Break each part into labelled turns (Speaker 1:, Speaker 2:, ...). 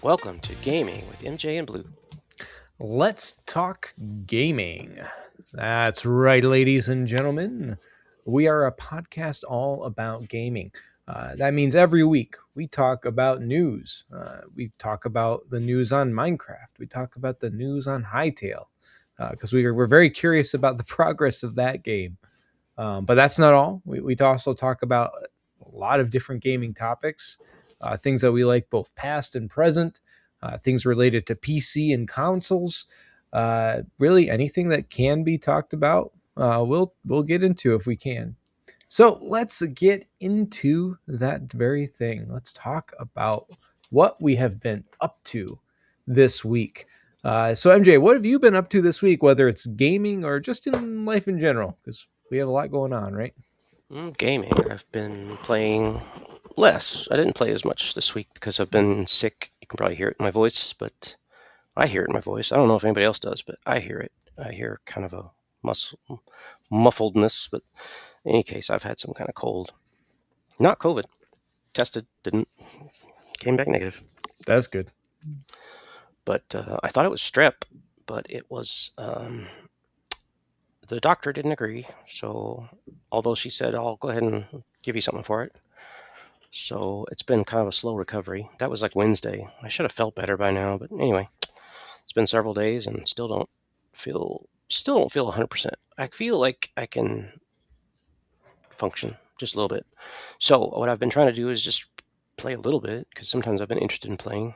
Speaker 1: Welcome to Gaming with MJ and Blue.
Speaker 2: Let's talk gaming. That's right, ladies and gentlemen. We are a podcast all about gaming. That means every week we talk about news. We talk about the news on Minecraft. We talk about the news on Hytale because we're very curious about the progress of that game. But that's not all. We also talk about a lot of different gaming topics, things that we like both past and present, things related to PC and consoles. Really, anything that can be talked about, we'll get into if we can. So let's get into that very thing. Let's talk about what we have been up to this week. So MJ, what have you been up to this week, whether it's gaming or just in life in general? Because we have a lot going on, right?
Speaker 1: Gaming. I've been playing less. I didn't play as much this week because I've been sick. You can probably hear it in my voice, but I hear it in my voice. I don't know if anybody else does, but I hear it. I hear kind of a muffledness, but in any case, I've had some kind of cold. Not COVID. Tested, didn't. Came back negative.
Speaker 2: That's good.
Speaker 1: But I thought it was strep, but it was. The doctor didn't agree, so although she said, I'll go ahead and give you something for it. So it's been kind of a slow recovery. That was like Wednesday. I should have felt better by now, but anyway, it's been several days and still don't feel 100%. I feel like I can function just a little bit. So what I've been trying to do is just play a little bit because sometimes I've been interested in playing.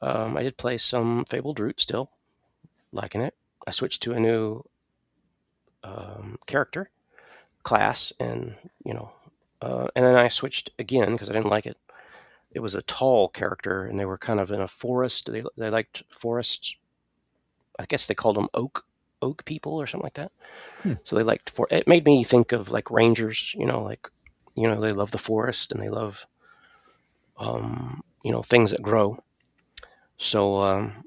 Speaker 1: I did play some Fabled Root still, liking it. I switched to a new character class, and and then I switched again because I didn't like it. It was a tall character, and they were kind of in a forest. They liked forests. I guess they called them oak people or something like that. So they liked it. Made me think of like rangers. They love the forest and they love things that grow. So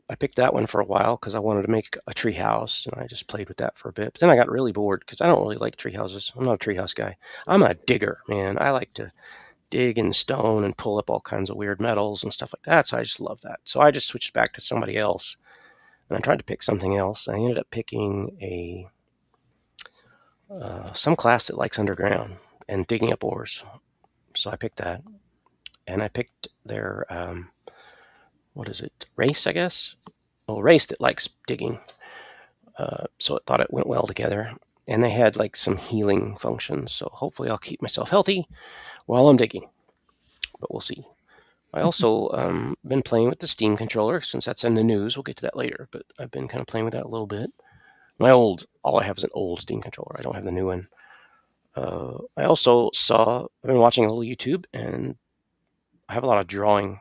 Speaker 1: I picked that one for a while because I wanted to make a tree house, and I just played with that for a bit. But then I got really bored because I don't really like tree houses. I'm not a tree house guy. I'm a digger, man. I like to dig in stone and pull up all kinds of weird metals and stuff like that. So I just love that. So I just switched back to somebody else, and I tried to pick something else. I ended up picking a some class that likes underground and digging up ores. So I picked that, and I picked their what is it? Race, I guess. Well, race that likes digging. So I thought it went well together. And they had like some healing functions. So hopefully I'll keep myself healthy while I'm digging. But we'll see. I also been playing with the Steam controller since that's in the news. We'll get to that later. But I've been kind of playing with that a little bit. All I have is an old Steam controller. I don't have the new one. I've been watching a little YouTube, and I have a lot of drawing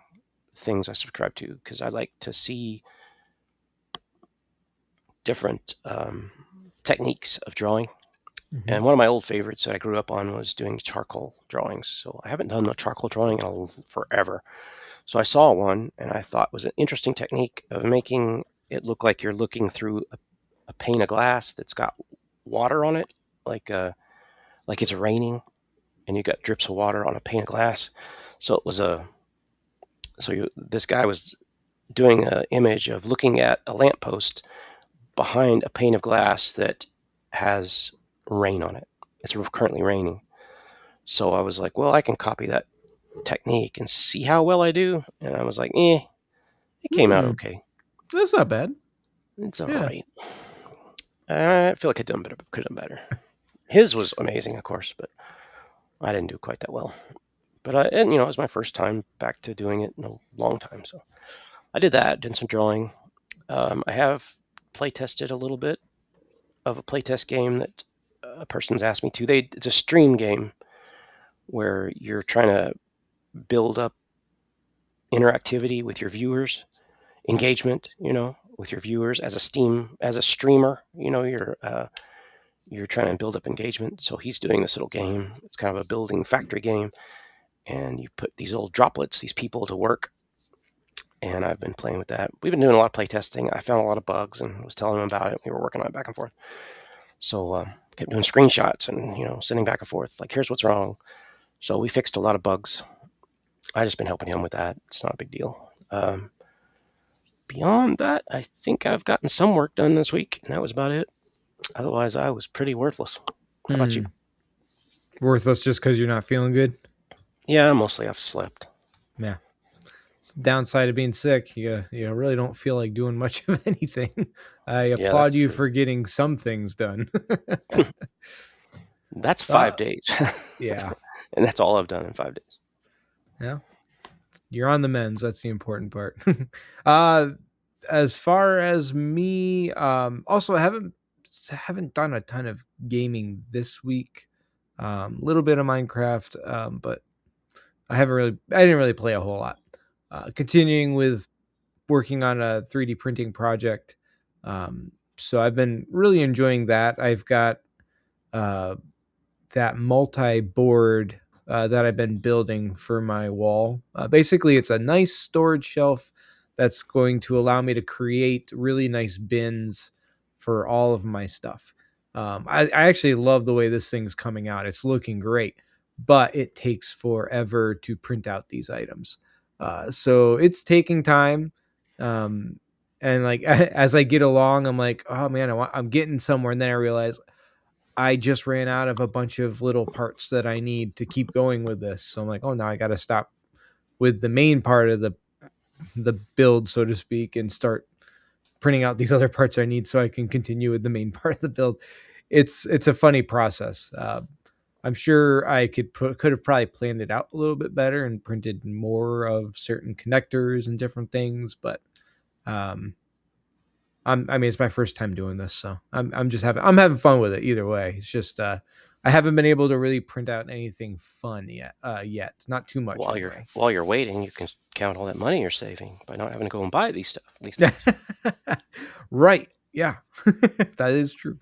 Speaker 1: things I subscribe to because I like to see different techniques of drawing. And one of my old favorites that I grew up on was doing charcoal drawings. So I haven't done a charcoal drawing in forever. So I saw one and I thought it was an interesting technique of making it look like you're looking through a pane of glass that's got water on it, like it's raining, and you got drips of water on a pane of glass. So it was this guy was doing an image of looking at a lamppost behind a pane of glass that has rain on it. It's currently raining. So I was like, well, I can copy that technique and see how well I do. And I was like, it came out okay.
Speaker 2: That's not bad.
Speaker 1: It's all right. I feel like could have done better. His was amazing, of course, but I didn't do quite that well. But it was my first time back to doing it in a long time. So I did that, did some drawing. I have play tested a little bit of a playtest game that a person's asked me to. It's a stream game where you're trying to build up interactivity with your viewers, engagement, with your viewers as a streamer. You're trying to build up engagement. So he's doing this little game. It's kind of a building factory game, and you put these little droplets, these people, to work. And I've been playing with that. We've been doing a lot of play testing. I found a lot of bugs and was telling him about it. We were working on it back and forth. So kept doing screenshots and sending back and forth. Like, here's what's wrong. So we fixed a lot of bugs. I just been helping him with that. It's not a big deal. Um, Beyond that, I think I've gotten some work done this week, and that was about it. Otherwise, I was pretty worthless. How about you?
Speaker 2: Hmm. Worthless just because you're not feeling good.
Speaker 1: Yeah, mostly I've slept.
Speaker 2: Yeah. It's the downside of being sick. You really don't feel like doing much of anything. I
Speaker 1: Yeah, that's
Speaker 2: applaud you
Speaker 1: true.
Speaker 2: for getting some things done.
Speaker 1: That's
Speaker 2: uh,
Speaker 1: 5 days,
Speaker 2: yeah.
Speaker 1: and that's all I've done in 5 days.
Speaker 2: Yeah. You're on the men's. That's the important part. uh, as far as me, also haven't done a ton of gaming this week. Little bit of Minecraft, but I didn't really play a whole lot. Continuing with working on a 3D printing project. So I've been really enjoying that. I've got uh, that multi-board that I've been building for my wall. Basically, it's a nice storage shelf that's going to allow me to create really nice bins for all of my stuff. I actually love the way this thing's coming out. It's looking great, but it takes forever to print out these items. So it's taking time. Um, and like as I get along, I'm like, oh man, I'm getting somewhere. And then I realize I just ran out of a bunch of little parts that I need to keep going with this. So I'm like, oh, now I got to stop with the main part of the build, so to speak, and start printing out these other parts I need so I can continue with the main part of the build. It's a funny process. I'm sure I could have probably planned it out a little bit better and printed more of certain connectors and different things, but um, I mean, it's my first time doing this, so I'm having fun with it either way. It's just I haven't been able to really print out anything fun yet. Yet, not too much
Speaker 1: While you're
Speaker 2: anyway.
Speaker 1: while you're waiting, you can count all that money you're saving by not having to go and buy these things.
Speaker 2: Right? Yeah, that is true.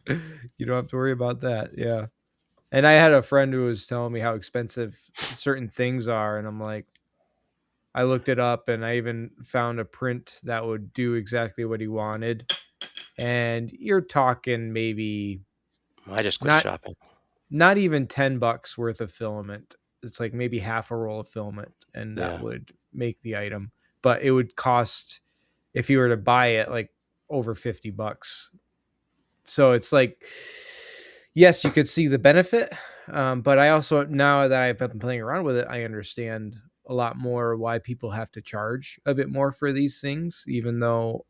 Speaker 2: You don't have to worry about that. Yeah. And I had a friend who was telling me how expensive certain things are, and I'm like, I looked it up, and I even found a print that would do exactly what he wanted. And you're talking maybe
Speaker 1: I just quit
Speaker 2: not
Speaker 1: shopping.
Speaker 2: not even $10 worth of filament. It's like maybe half a roll of filament, and that
Speaker 1: Yeah.
Speaker 2: would make the item. But it would cost, if you were to buy it, like over $50. So it's like, yes, you could see the benefit, but I also, now that I've been playing around with it, I understand a lot more why people have to charge a bit more for these things, even though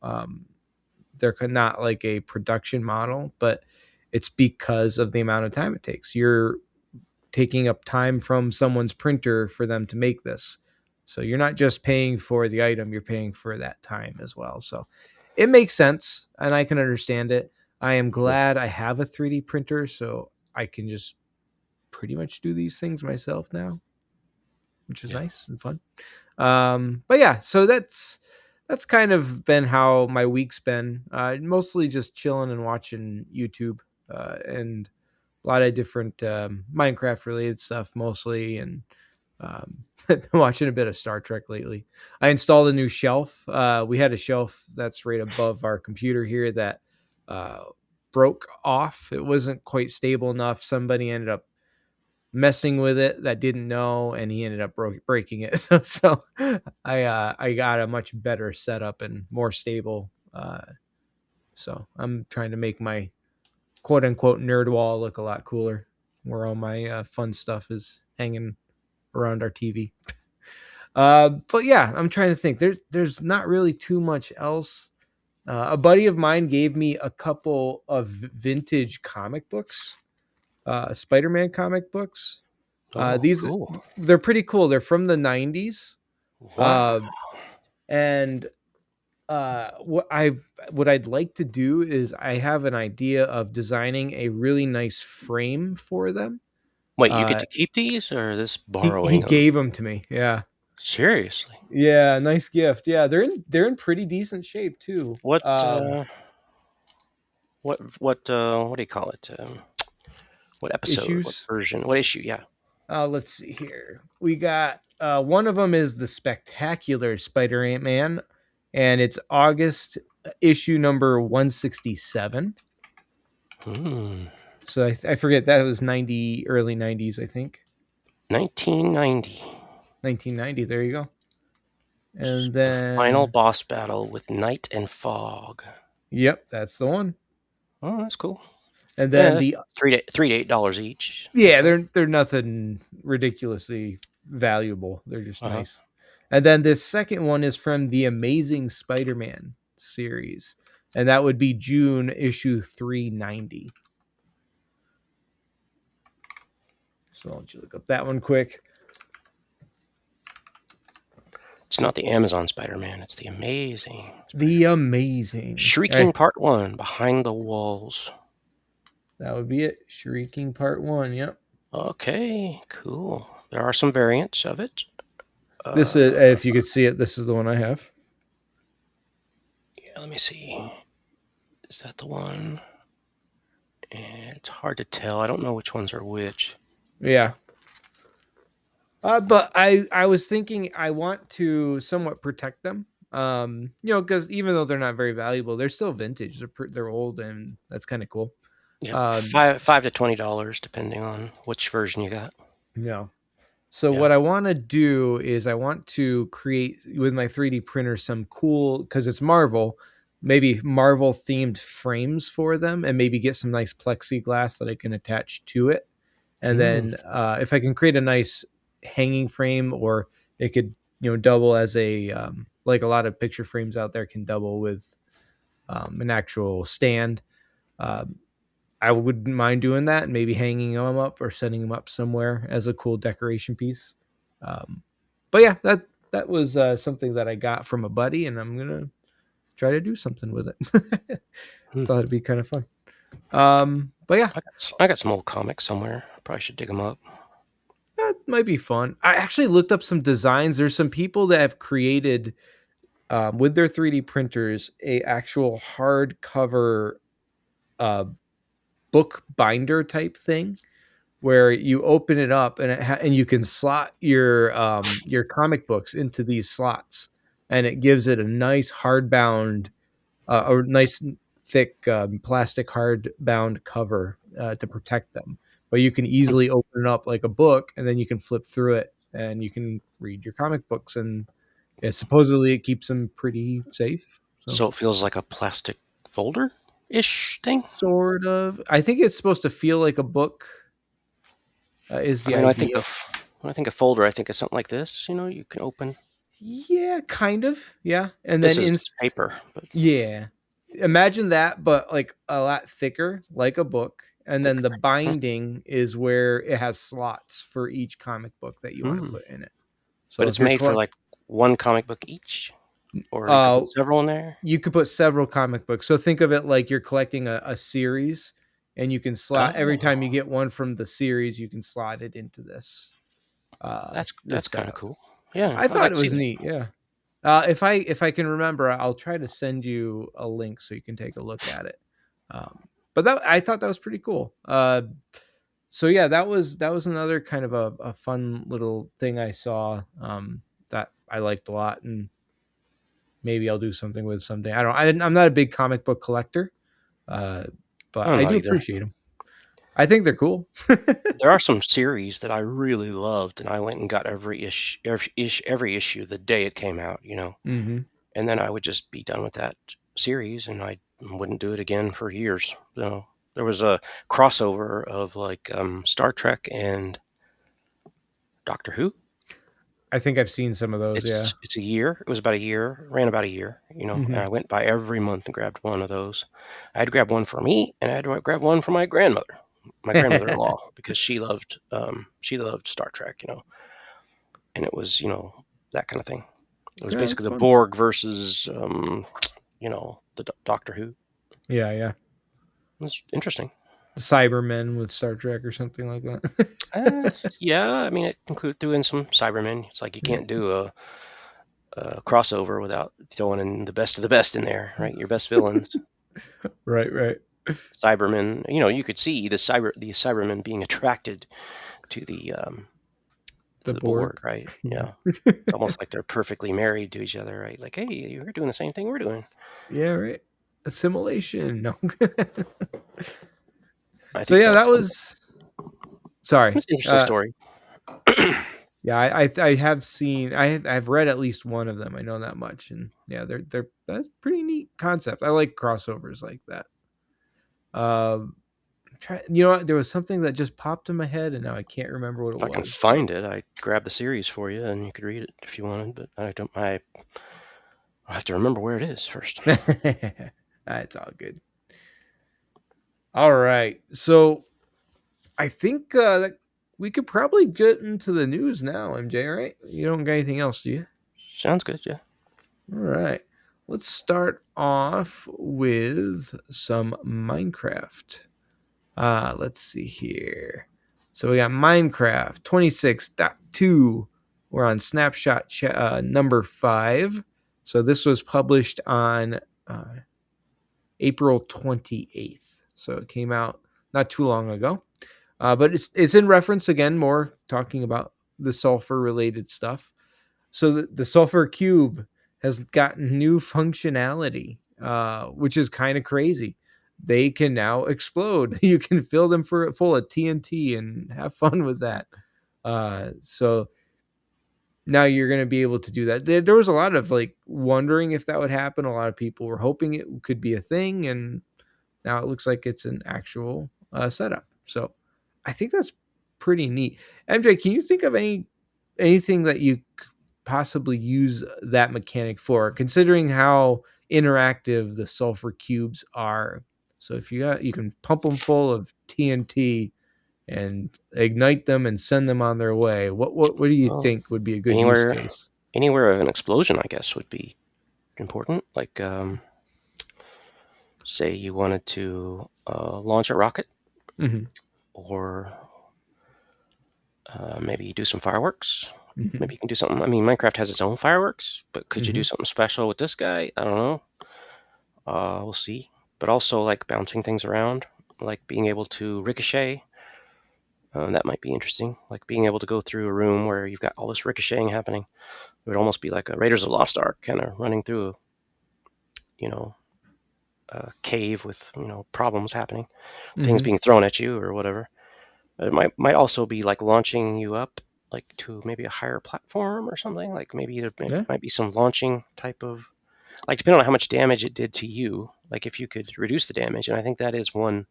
Speaker 2: they're not like a production model, but it's because of the amount of time it takes. You're taking up time from someone's printer for them to make this. So you're not just paying for the item, you're paying for that time as well. So it makes sense and I can understand it. I am glad I have a 3D printer so I can just pretty much do these things myself now, which is
Speaker 1: Yeah.
Speaker 2: nice and fun. But yeah, so that's kind of been how my week's been. Mostly just chilling and watching YouTube, and a lot of different Minecraft related stuff mostly, and been watching a bit of Star Trek lately. I installed a new shelf. We had a shelf that's right above our computer here that uh, broke off. It wasn't quite stable enough. Somebody ended up messing with it that didn't know, and he ended up breaking it. So I got a much better setup and more stable. So I'm trying to make my quote unquote nerd wall look a lot cooler, where all my fun stuff is hanging around our TV. But yeah, I'm trying to think. There's not really too much else. A buddy of mine gave me a couple of vintage comic books, Spider-Man comic books.
Speaker 1: Oh,
Speaker 2: These
Speaker 1: cool.
Speaker 2: they're pretty cool. They're from the 90s.
Speaker 1: Wow.
Speaker 2: Uh, and what I'd like to do is I have an idea of designing a really nice frame for them.
Speaker 1: Wait, you get
Speaker 2: Uh,
Speaker 1: to keep these, or this
Speaker 2: he
Speaker 1: borrowing of?
Speaker 2: gave them to me. Yeah.
Speaker 1: Seriously?
Speaker 2: Yeah, nice gift. Yeah, they're in pretty decent shape too.
Speaker 1: What? What do you call it? What episode? What
Speaker 2: Issues.
Speaker 1: version? What issue? Yeah.
Speaker 2: Let's see here. We got one of them is the Spectacular Spider-Man, and it's August issue number 167.
Speaker 1: Hmm.
Speaker 2: So I forget, that was 90, early 90s, I think.
Speaker 1: 1990.
Speaker 2: 1990. There you go. And
Speaker 1: The final
Speaker 2: then,
Speaker 1: boss battle with night and fog.
Speaker 2: yep, that's the one.
Speaker 1: Oh, that's cool.
Speaker 2: And
Speaker 1: Yeah,
Speaker 2: then
Speaker 1: that's
Speaker 2: the
Speaker 1: three to $8 each.
Speaker 2: yeah,
Speaker 1: Okay.
Speaker 2: they're nothing ridiculously valuable. They're just
Speaker 1: Uh huh.
Speaker 2: nice. And then this second one is from the Amazing Spider-Man series, and that would be June issue 390. So I'll let you look up that one quick.
Speaker 1: It's
Speaker 2: So
Speaker 1: not the Amazon Spider-Man. It's the Amazing
Speaker 2: the
Speaker 1: Spider-Man.
Speaker 2: Amazing,
Speaker 1: Shrieking Part One: Behind the Walls.
Speaker 2: that would be it. Shrieking Part One. Yep.
Speaker 1: Okay, cool. There are some variants of it.
Speaker 2: This is, if you could see it, this is the one I have.
Speaker 1: Yeah, let me see. Is that the one? It's hard to tell. I don't know which ones are which.
Speaker 2: Yeah. But I was thinking I want to somewhat protect them. Because even though they're not very valuable, they're still vintage. They're old, and that's kind of cool.
Speaker 1: Yep,
Speaker 2: Um,
Speaker 1: five to $20, depending on which version you got.
Speaker 2: yeah. So
Speaker 1: Yeah.
Speaker 2: what I want to do is I want to create with my 3D printer some cool, because it's Marvel, maybe Marvel themed frames for them, and maybe get some nice plexiglass that I can attach to it. And
Speaker 1: Mm.
Speaker 2: then if I can create a nice hanging frame, or it could double as a like a lot of picture frames out there can double with an actual stand. Um, I wouldn't mind doing that and maybe hanging them up or setting them up somewhere as a cool decoration piece. Um, but yeah, that was something that I got from a buddy, and I'm gonna try to do something with it.
Speaker 1: Mm.
Speaker 2: Thought it'd be kind of fun. But yeah,
Speaker 1: I got some old comics somewhere. I probably should dig them up.
Speaker 2: that might be fun. I actually looked up some designs. There's some people that have created with their 3D printers a actual hardcover uh, book binder type thing where you open it up and and you can slot your comic books into these slots, and it gives it a nice hardbound, a nice thick plastic hardbound cover to protect them. But you can
Speaker 1: Hmm.
Speaker 2: easily open it up like a book, and then you can flip through it, and you can read your comic books. And yeah, supposedly it keeps them pretty safe. So
Speaker 1: So it feels like a plastic folder-ish thing.
Speaker 2: sort of, I think it's supposed to feel like a book. Is
Speaker 1: I
Speaker 2: the
Speaker 1: mean,
Speaker 2: idea?
Speaker 1: when I think of folder, I think of something like this. You can open.
Speaker 2: Yeah, kind of. Yeah. And
Speaker 1: This
Speaker 2: then
Speaker 1: is just paper, but
Speaker 2: yeah. Imagine that, but like a lot thicker, like a book. And then
Speaker 1: thicker.
Speaker 2: the binding is where it has slots for each comic book that you want to
Speaker 1: Hmm.
Speaker 2: put in it.
Speaker 1: But
Speaker 2: So
Speaker 1: it's
Speaker 2: if you're
Speaker 1: made for
Speaker 2: collect
Speaker 1: like one comic book each, or you could
Speaker 2: uh
Speaker 1: put several in there.
Speaker 2: you could put several comic books. So think of it like you're collecting a series, and you can slot every time you
Speaker 1: Oh,
Speaker 2: get one from the series, you can slot it into this
Speaker 1: that's kind of
Speaker 2: setup.
Speaker 1: cool. Yeah,
Speaker 2: I
Speaker 1: I'd
Speaker 2: thought
Speaker 1: like
Speaker 2: it
Speaker 1: to see
Speaker 2: was
Speaker 1: that.
Speaker 2: neat. Yeah. If I can remember, I'll try to send you a link so you can take a look at it. But that I thought that was pretty cool. So yeah, that was another kind of a fun little thing I saw that I liked a lot, and maybe I'll do something with someday. I'm not a big comic book collector, uh, but
Speaker 1: I'm
Speaker 2: I
Speaker 1: not
Speaker 2: do
Speaker 1: either.
Speaker 2: appreciate them. I think they're cool.
Speaker 1: There are some series that I really loved, and I went and got every issue the day it came out.
Speaker 2: Hmm.
Speaker 1: And then I would just be done with that series, and I wouldn't do it again for years. So there was a crossover of like Star Trek and Doctor Who.
Speaker 2: I think I've seen some of those. Yeah.
Speaker 1: It's a year. It was about a year. Ran about a year. And
Speaker 2: Hmm.
Speaker 1: I went by every month and grabbed one of those. I had to grab one for me, and I had to grab one for my grandmother-in-law, because she loved Star Trek. And it was that kind of thing. It was
Speaker 2: Yeah, that's
Speaker 1: basically the
Speaker 2: fun.
Speaker 1: Borg versus the Doctor Who. It
Speaker 2: Yeah, yeah.
Speaker 1: was interesting.
Speaker 2: Cybermen with Star Trek or something like that.
Speaker 1: Uh, yeah, I mean, it threw in some Cybermen. It's like you
Speaker 2: Yeah.
Speaker 1: can't do a crossover without throwing in the best of the best in there, right? Your best villains,
Speaker 2: Right, right.
Speaker 1: Cybermen. You could see the Cybermen being attracted to
Speaker 2: The
Speaker 1: the Borg,
Speaker 2: Borg.
Speaker 1: right?
Speaker 2: Yeah.
Speaker 1: Yeah, it's almost like they're perfectly married to each other, right? Like, hey, you're doing the same thing we're doing.
Speaker 2: Yeah, right. Assimilation. No.
Speaker 1: I
Speaker 2: So
Speaker 1: think
Speaker 2: yeah, that
Speaker 1: that's
Speaker 2: was sorry.
Speaker 1: an interesting story.
Speaker 2: Yeah, I have seen I've read at least one of them. I know that much, and yeah, they're that's pretty neat concept. I like crossovers like that. You know what? There was something that just popped in my head, and now I can't remember what it
Speaker 1: If I can
Speaker 2: was.
Speaker 1: find it, I grab the series for you, and you could read it if you wanted. But I don't. I have to remember where it is first.
Speaker 2: It's all good. All right, so I think that we could probably get into the news now, MJ. Right? You don't got anything else, do you?
Speaker 1: Sounds good. Yeah.
Speaker 2: All right. Let's start off with some Minecraft. Let's see here. So we got Minecraft 26.2. We're on snapshot number 5. So this was published on April 28th. So it came out not too long ago. But it's in reference again, more talking about the sulfur related stuff. So the sulfur cube has gotten new functionality, which is kind of crazy. They can now explode. You can fill them full of TNT and have fun with that. So now you're going to be able to do that. There was a lot of like wondering if that would happen. A lot of people were hoping it could be a thing, and now it looks like it's an actual setup. So I think that's pretty neat. MJ, can you think of anything that you possibly use that mechanic for, considering how interactive the sulfur cubes are? So if you can pump them full of TNT and ignite them and send them on their way. What do you
Speaker 1: Well,
Speaker 2: think would be a good use
Speaker 1: anywhere,
Speaker 2: case?
Speaker 1: anywhere of an explosion, I guess, would be important. Like, say you wanted to launch a rocket,
Speaker 2: Mm-hmm.
Speaker 1: or maybe you do some fireworks.
Speaker 2: Mm-hmm.
Speaker 1: Maybe you can do something. I mean, Minecraft has its own fireworks, but could you do
Speaker 2: Mm-hmm.
Speaker 1: something special with this guy? I don't know. We'll see. But also like bouncing things around, like being able to ricochet. That might be interesting. Like being able to go through a room where you've got all this ricocheting happening. It would almost be like a Raiders of the Lost Ark kind of running through, you know, a cave with problems happening, things
Speaker 2: Mm-hmm.
Speaker 1: being thrown at you or whatever. It might also be like launching you up like to maybe a higher platform or something. Like maybe there
Speaker 2: Yeah.
Speaker 1: might be some launching type of, like, depending on how much damage it did to you. Like if you could reduce the damage, and I think that is one.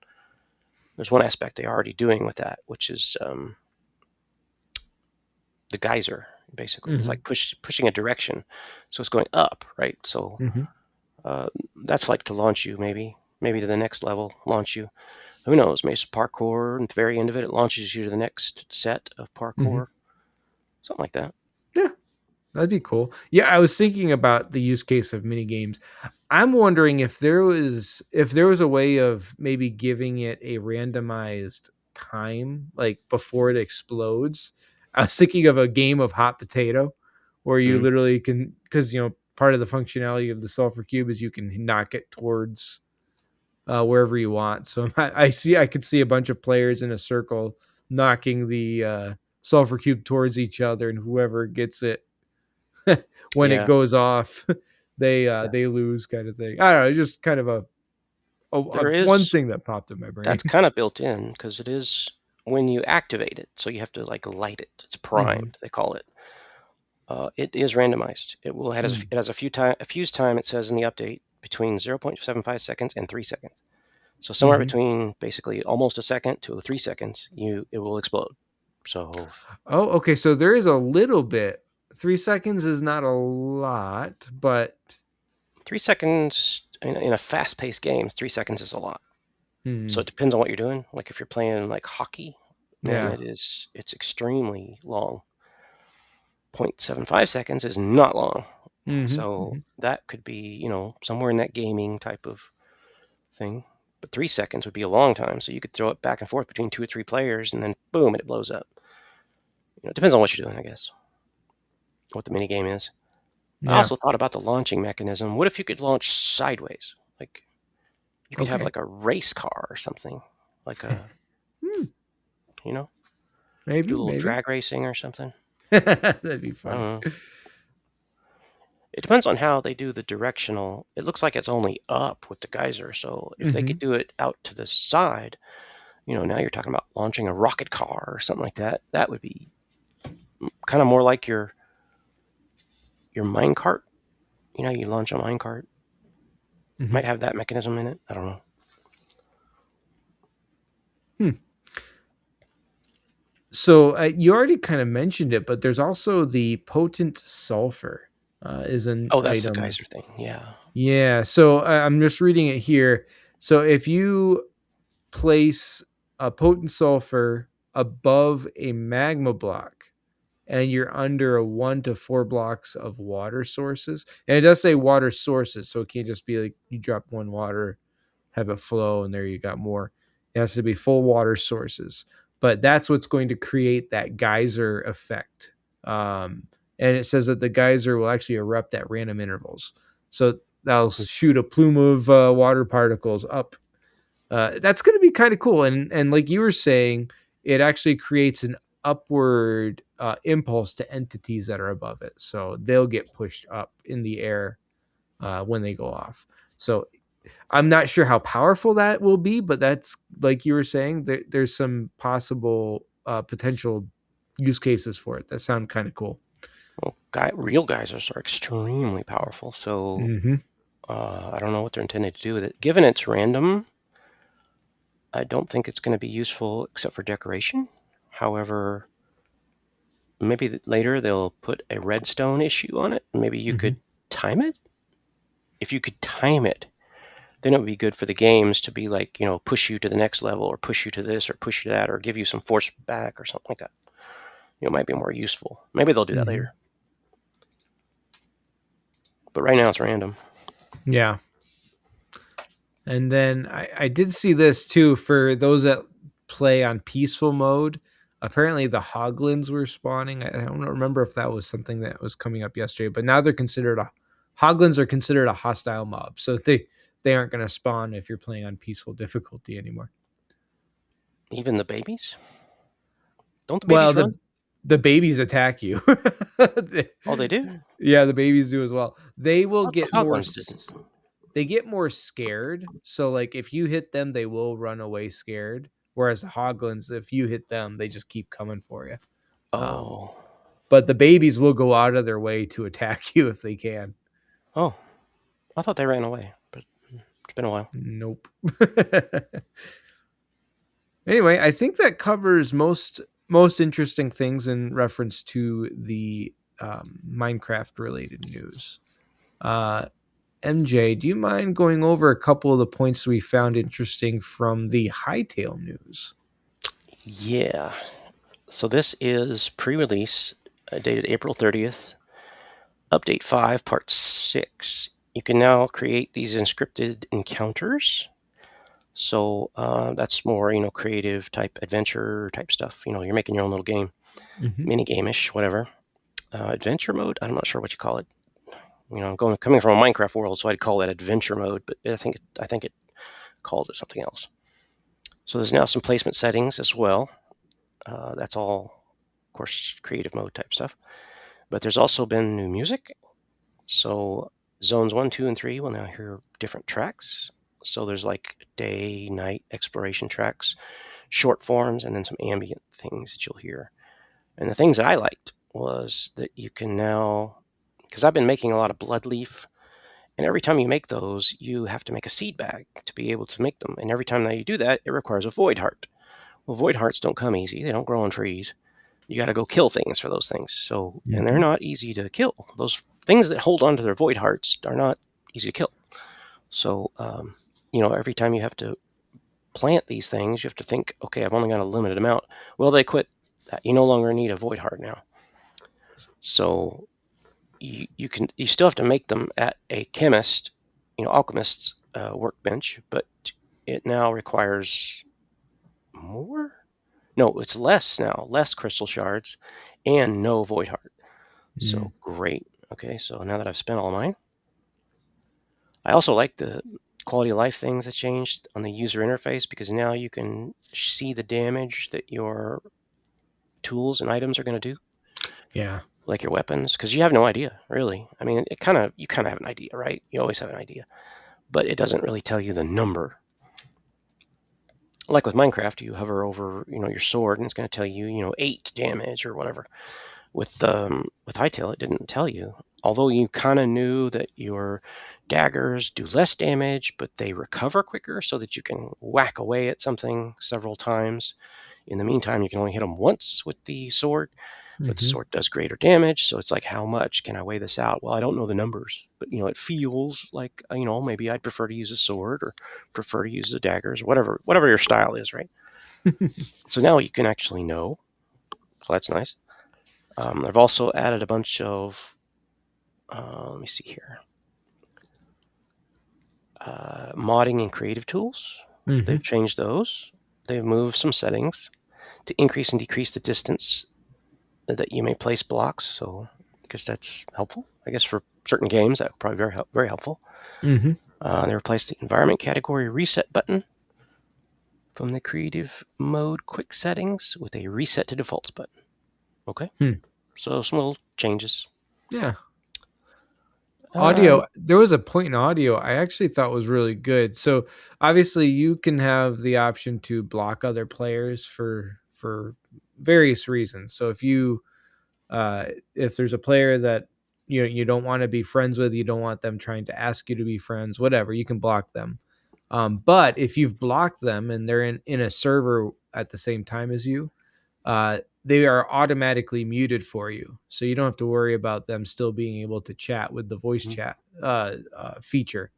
Speaker 1: There's one aspect they're already doing with that, which is the geyser. Basically, it's
Speaker 2: Mm-hmm.
Speaker 1: like pushing a direction, so it's going up, right? So
Speaker 2: Mm-hmm.
Speaker 1: uh, that's like to launch you, maybe to the next level, launch you. Who knows? Maybe some parkour, and at the very end of it, it launches you to the next set of
Speaker 2: Mm-hmm.
Speaker 1: parkour, something like that.
Speaker 2: Yeah. That'd be cool. Yeah, I was thinking about the use case of mini games. I'm wondering if there was a way of maybe giving it a randomized time, like before it explodes. I was thinking of a game of hot potato, where you
Speaker 1: Mm.
Speaker 2: literally can, because part of the functionality of the sulfur cube is you can knock it towards wherever you want. So I could see a bunch of players in a circle knocking the sulfur cube towards each other, and whoever gets it when it
Speaker 1: Yeah,
Speaker 2: goes off, they
Speaker 1: yeah.
Speaker 2: they lose, kind of thing. I don't know, just kind of a
Speaker 1: There
Speaker 2: one
Speaker 1: is
Speaker 2: thing that popped in my brain.
Speaker 1: That's kind of built in because it is when you activate it. So you have to like light it. It's
Speaker 2: Hmm.
Speaker 1: primed, they call it. It is randomized.
Speaker 2: Mm.
Speaker 1: It has a fuse time. It says in the update between 0.75 seconds and 3 seconds. So somewhere
Speaker 2: Hmm.
Speaker 1: between basically almost a second to 3 seconds, it will explode. So
Speaker 2: Oh, okay. So there is a little bit. 3 seconds is not a lot, but
Speaker 1: 3 seconds in a fast-paced game, 3 seconds is a lot. So
Speaker 2: hmm,
Speaker 1: it depends on what you're doing. Like if you're playing like hockey, then
Speaker 2: yeah.
Speaker 1: it's extremely long. 0.75 seconds is not long.
Speaker 2: Hmm.
Speaker 1: So
Speaker 2: Hmm.
Speaker 1: that could be, somewhere in that gaming type of thing. But 3 seconds would be a long time. So you could throw it back and forth between two or three players and then boom, it blows up. It depends on what you're doing, I guess, what the mini game is. I
Speaker 2: Yeah.
Speaker 1: also thought about the launching mechanism. What if you could launch sideways? Like you could have
Speaker 2: Okay.
Speaker 1: like a race car or something, like a,
Speaker 2: Hmm,
Speaker 1: you know, do
Speaker 2: maybe,
Speaker 1: a little
Speaker 2: maybe.
Speaker 1: drag racing or something.
Speaker 2: That'd be
Speaker 1: I don't
Speaker 2: funny.
Speaker 1: know. It depends on how they do the directional. It looks like it's only up with the geyser. So if they could
Speaker 2: Hmm.
Speaker 1: do it out to the side, now you're talking about launching a rocket car or something like that. That would be kind of more like your mine cart. You launch a mine cart.
Speaker 2: Hmm.
Speaker 1: Might have that mechanism in it. I don't know.
Speaker 2: Hmm. So you already kind of mentioned it, but there's also the potent sulfur is an
Speaker 1: Oh, that's the
Speaker 2: item.
Speaker 1: geyser thing. Yeah.
Speaker 2: Yeah. So I'm just reading it here. So if you place a potent sulfur above a magma block and you're under a 1 to 4 blocks of water sources, and it does say water sources, so it can't just be like you drop one water, have it flow, and there you got more. It has to be full water sources, but that's what's going to create that geyser effect. Um, and it says that the geyser will actually erupt at random intervals, so that'll shoot a plume of water particles up. That's going to be kind of cool, and like you were saying, it actually creates an upward impulse to entities that are above it, so they'll get pushed up in the air when they go off. So I'm not sure how powerful that will be, but that's like you were saying, there's some possible potential use cases for it that sound kind of cool.
Speaker 1: Well, real geysers are extremely powerful. So
Speaker 2: Mm-hmm.
Speaker 1: I don't know what they're intended to do with it. Given it's random, I don't think it's going to be useful except for decoration. However, maybe later they'll put a redstone issue on it. Maybe you
Speaker 2: Mm-hmm.
Speaker 1: could time it. If you could time it, then it would be good for the games to be like, push you to the next level or push you to this or push you to that or give you some force back or something like that. It might be more useful. Maybe they'll do that
Speaker 2: Mm-hmm.
Speaker 1: later. But right now it's random.
Speaker 2: Yeah. And then I did see this too for those that play on peaceful mode. Apparently, the hoglins were spawning. I don't remember if that was something that was coming up yesterday, but now they're considered a hoglins are considered a hostile mob, so they aren't going to spawn if you're playing on peaceful difficulty anymore.
Speaker 1: Even the babies? Don't the
Speaker 2: Well,
Speaker 1: babies run?
Speaker 2: the babies attack you.
Speaker 1: Oh, they do?
Speaker 2: Yeah, the babies do as well. They
Speaker 1: I
Speaker 2: will
Speaker 1: thought the
Speaker 2: get more
Speaker 1: hoglins didn't.
Speaker 2: they get more scared. So like if you hit them, they will run away scared. Whereas the hoglins, if you hit them, they just keep coming for you. Um,
Speaker 1: Oh.
Speaker 2: but the babies will go out of their way to attack you if they can.
Speaker 1: Oh. I thought they ran away, but it's been a while.
Speaker 2: Nope. Anyway, I think that covers most interesting things in reference to the Minecraft related news. MJ, do you mind going over a couple of the points we found interesting from the Hytale news?
Speaker 1: Yeah. So this is pre-release, dated April 30th, update 5, part 6. You can now create these encrypted encounters. So that's more, creative type adventure type stuff. You're making your own little game,
Speaker 2: Mm-hmm.
Speaker 1: mini game-ish, whatever. Adventure mode, I'm not sure what you call it. Coming from a Minecraft world, so I'd call it adventure mode, but I think it calls it something else. So there's now some placement settings as well. That's all, of course, creative mode type stuff. But there's also been new music. So zones 1, 2, and 3 will now hear different tracks. So there's like day, night exploration tracks, short forms, and then some ambient things that you'll hear. And the things that I liked was that you can now, because I've been making a lot of bloodleaf, and every time you make those, you have to make a seed bag to be able to make them. And every time that you do that, it requires a void heart. Well, void hearts don't come easy. They don't grow on trees. You got to go kill things for those things. So, and they're
Speaker 2: Mm-hmm.
Speaker 1: not easy to kill. Those things that hold on to their void hearts are not easy to kill. So, every time you have to plant these things, you have to think, okay, I've only got a limited amount. Well, they quit that. You no longer need a void heart now. So you still have to make them at a chemist, alchemist's workbench, but it now requires more. No, it's less now, less crystal shards, and no void heart.
Speaker 2: Mm.
Speaker 1: So great. Okay, so now that I've spent all mine, I also like the quality of life things that changed on the user interface because now you can see the damage that your tools and items are going to do,
Speaker 2: Yeah.
Speaker 1: like your weapons, because you have no idea really. I mean, you kind of have an idea, right? You always have an idea, but it doesn't really tell you the number. like with Minecraft, you hover over, your sword, and it's going to tell you, 8 damage or whatever. With Hytale, it didn't tell you. Although you kind of knew that your daggers do less damage, but they recover quicker, so that you can whack away at something several times. In the meantime, you can only hit them once with the sword, but the
Speaker 2: Mm-hmm.
Speaker 1: sword does greater damage. So it's like, how much can I weigh this out? Well, I don't know the numbers, but it feels like, maybe I'd prefer to use a sword or prefer to use the daggers, whatever your style is, right? So now you can actually know. So that's nice. I've also added a bunch of, let me see here, modding and creative tools.
Speaker 2: Mm-hmm.
Speaker 1: They've changed those. They've moved some settings to increase and decrease the distance that you may place blocks. So I guess that's helpful. I guess for certain games, that would probably be very helpful.
Speaker 2: Mm-hmm.
Speaker 1: They replaced the environment category reset button from the creative mode quick settings with a reset to defaults button. Okay.
Speaker 2: Hmm.
Speaker 1: So some little changes.
Speaker 2: Yeah.
Speaker 1: Um,
Speaker 2: Audio, there was a point in audio I actually thought was really good. So obviously you can have the option to block other players for various reasons. So uh if there's a player that you don't want to be friends with, you don't want them trying to ask you to be friends, whatever, you can block them. But if you've blocked them and they're in a server at the same time as you, they are automatically muted for you, so you don't have to worry about them still being able to chat with the voice chat feature.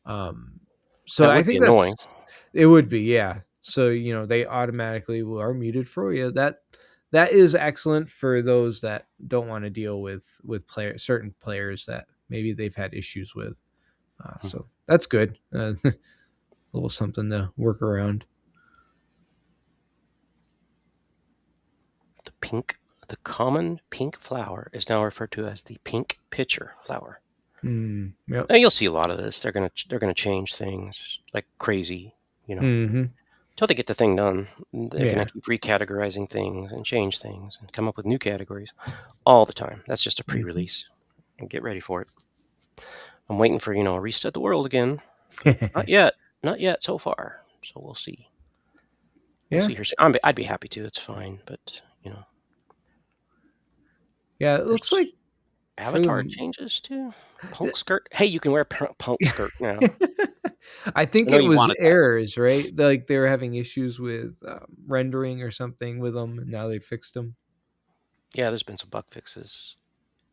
Speaker 2: Um, so
Speaker 1: that
Speaker 2: I
Speaker 1: would be
Speaker 2: think
Speaker 1: annoying.
Speaker 2: that's it would be, yeah. So they automatically are muted for you. That is excellent for those that don't want to deal with certain players that maybe they've had issues with. So that's good. A little something to work around.
Speaker 1: The common pink flower is now referred to as the pink pitcher flower.
Speaker 2: Yep.
Speaker 1: Now, you'll see a lot of this. They're gonna change things like crazy, you know,
Speaker 2: Hmm.
Speaker 1: until they get the thing done. They're gonna
Speaker 2: Yeah.
Speaker 1: keep recategorizing things and change things and come up with new categories all the time. That's just a
Speaker 2: Hmm.
Speaker 1: pre-release. Get ready for it. I'm waiting for a reset the world again. Not yet, not yet so far. So we'll see. We'll
Speaker 2: Yeah.
Speaker 1: see here soon. I'd be happy to. It's fine, but
Speaker 2: Yeah, it looks
Speaker 1: there's
Speaker 2: like for
Speaker 1: avatar
Speaker 2: the
Speaker 1: changes too. Punk skirt. Hey, you can wear punk skirt now.
Speaker 2: I think
Speaker 1: I know
Speaker 2: it
Speaker 1: you
Speaker 2: was
Speaker 1: wanted that.
Speaker 2: errors, right? Like they were having issues with rendering or something with them, and now they fixed them.
Speaker 1: Yeah, there's been some bug fixes.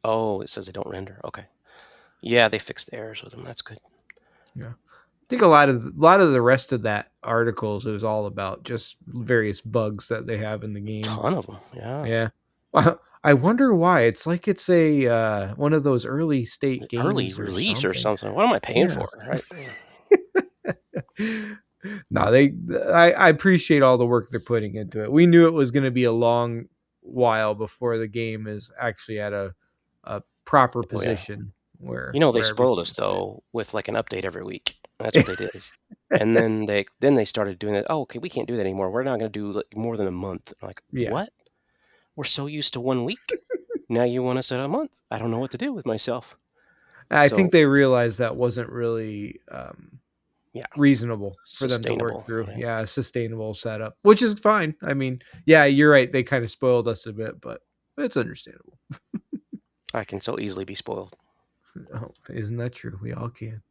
Speaker 1: Oh, it says they don't render. Okay. Yeah, they fixed the errors with them. That's good.
Speaker 2: Yeah, I think a lot of the rest of that articles it was all about just various bugs that they have in the game.
Speaker 1: Ton of them. Yeah.
Speaker 2: Yeah, well, I wonder why. It's like it's a one of those early state
Speaker 1: Early
Speaker 2: games or
Speaker 1: release or
Speaker 2: something.
Speaker 1: something. What am I paying
Speaker 2: Yeah.
Speaker 1: for? Right.
Speaker 2: No, I appreciate all the work they're putting into it. We knew it was going to be a long while before the game is actually at a proper
Speaker 1: Oh yeah.
Speaker 2: position where
Speaker 1: They spoiled us
Speaker 2: everything's set.
Speaker 1: though with like an update every week. That's what they did. And then they started doing it. Oh, okay, we can't do that anymore. We're not going to do like more than a month. I'm like,
Speaker 2: Yeah,
Speaker 1: what? We're so used to 1 week. Now you want us at a month? I don't know what to do with myself.
Speaker 2: I think
Speaker 1: So
Speaker 2: they realized that wasn't really
Speaker 1: yeah,
Speaker 2: reasonable for them to work
Speaker 1: sustainable.
Speaker 2: through.
Speaker 1: Yeah,
Speaker 2: Yeah, a sustainable setup, which is fine. I mean, yeah, you're right. They kind of spoiled us a bit, but it's understandable.
Speaker 1: I can so easily be spoiled.
Speaker 2: Oh, isn't that true? We all can.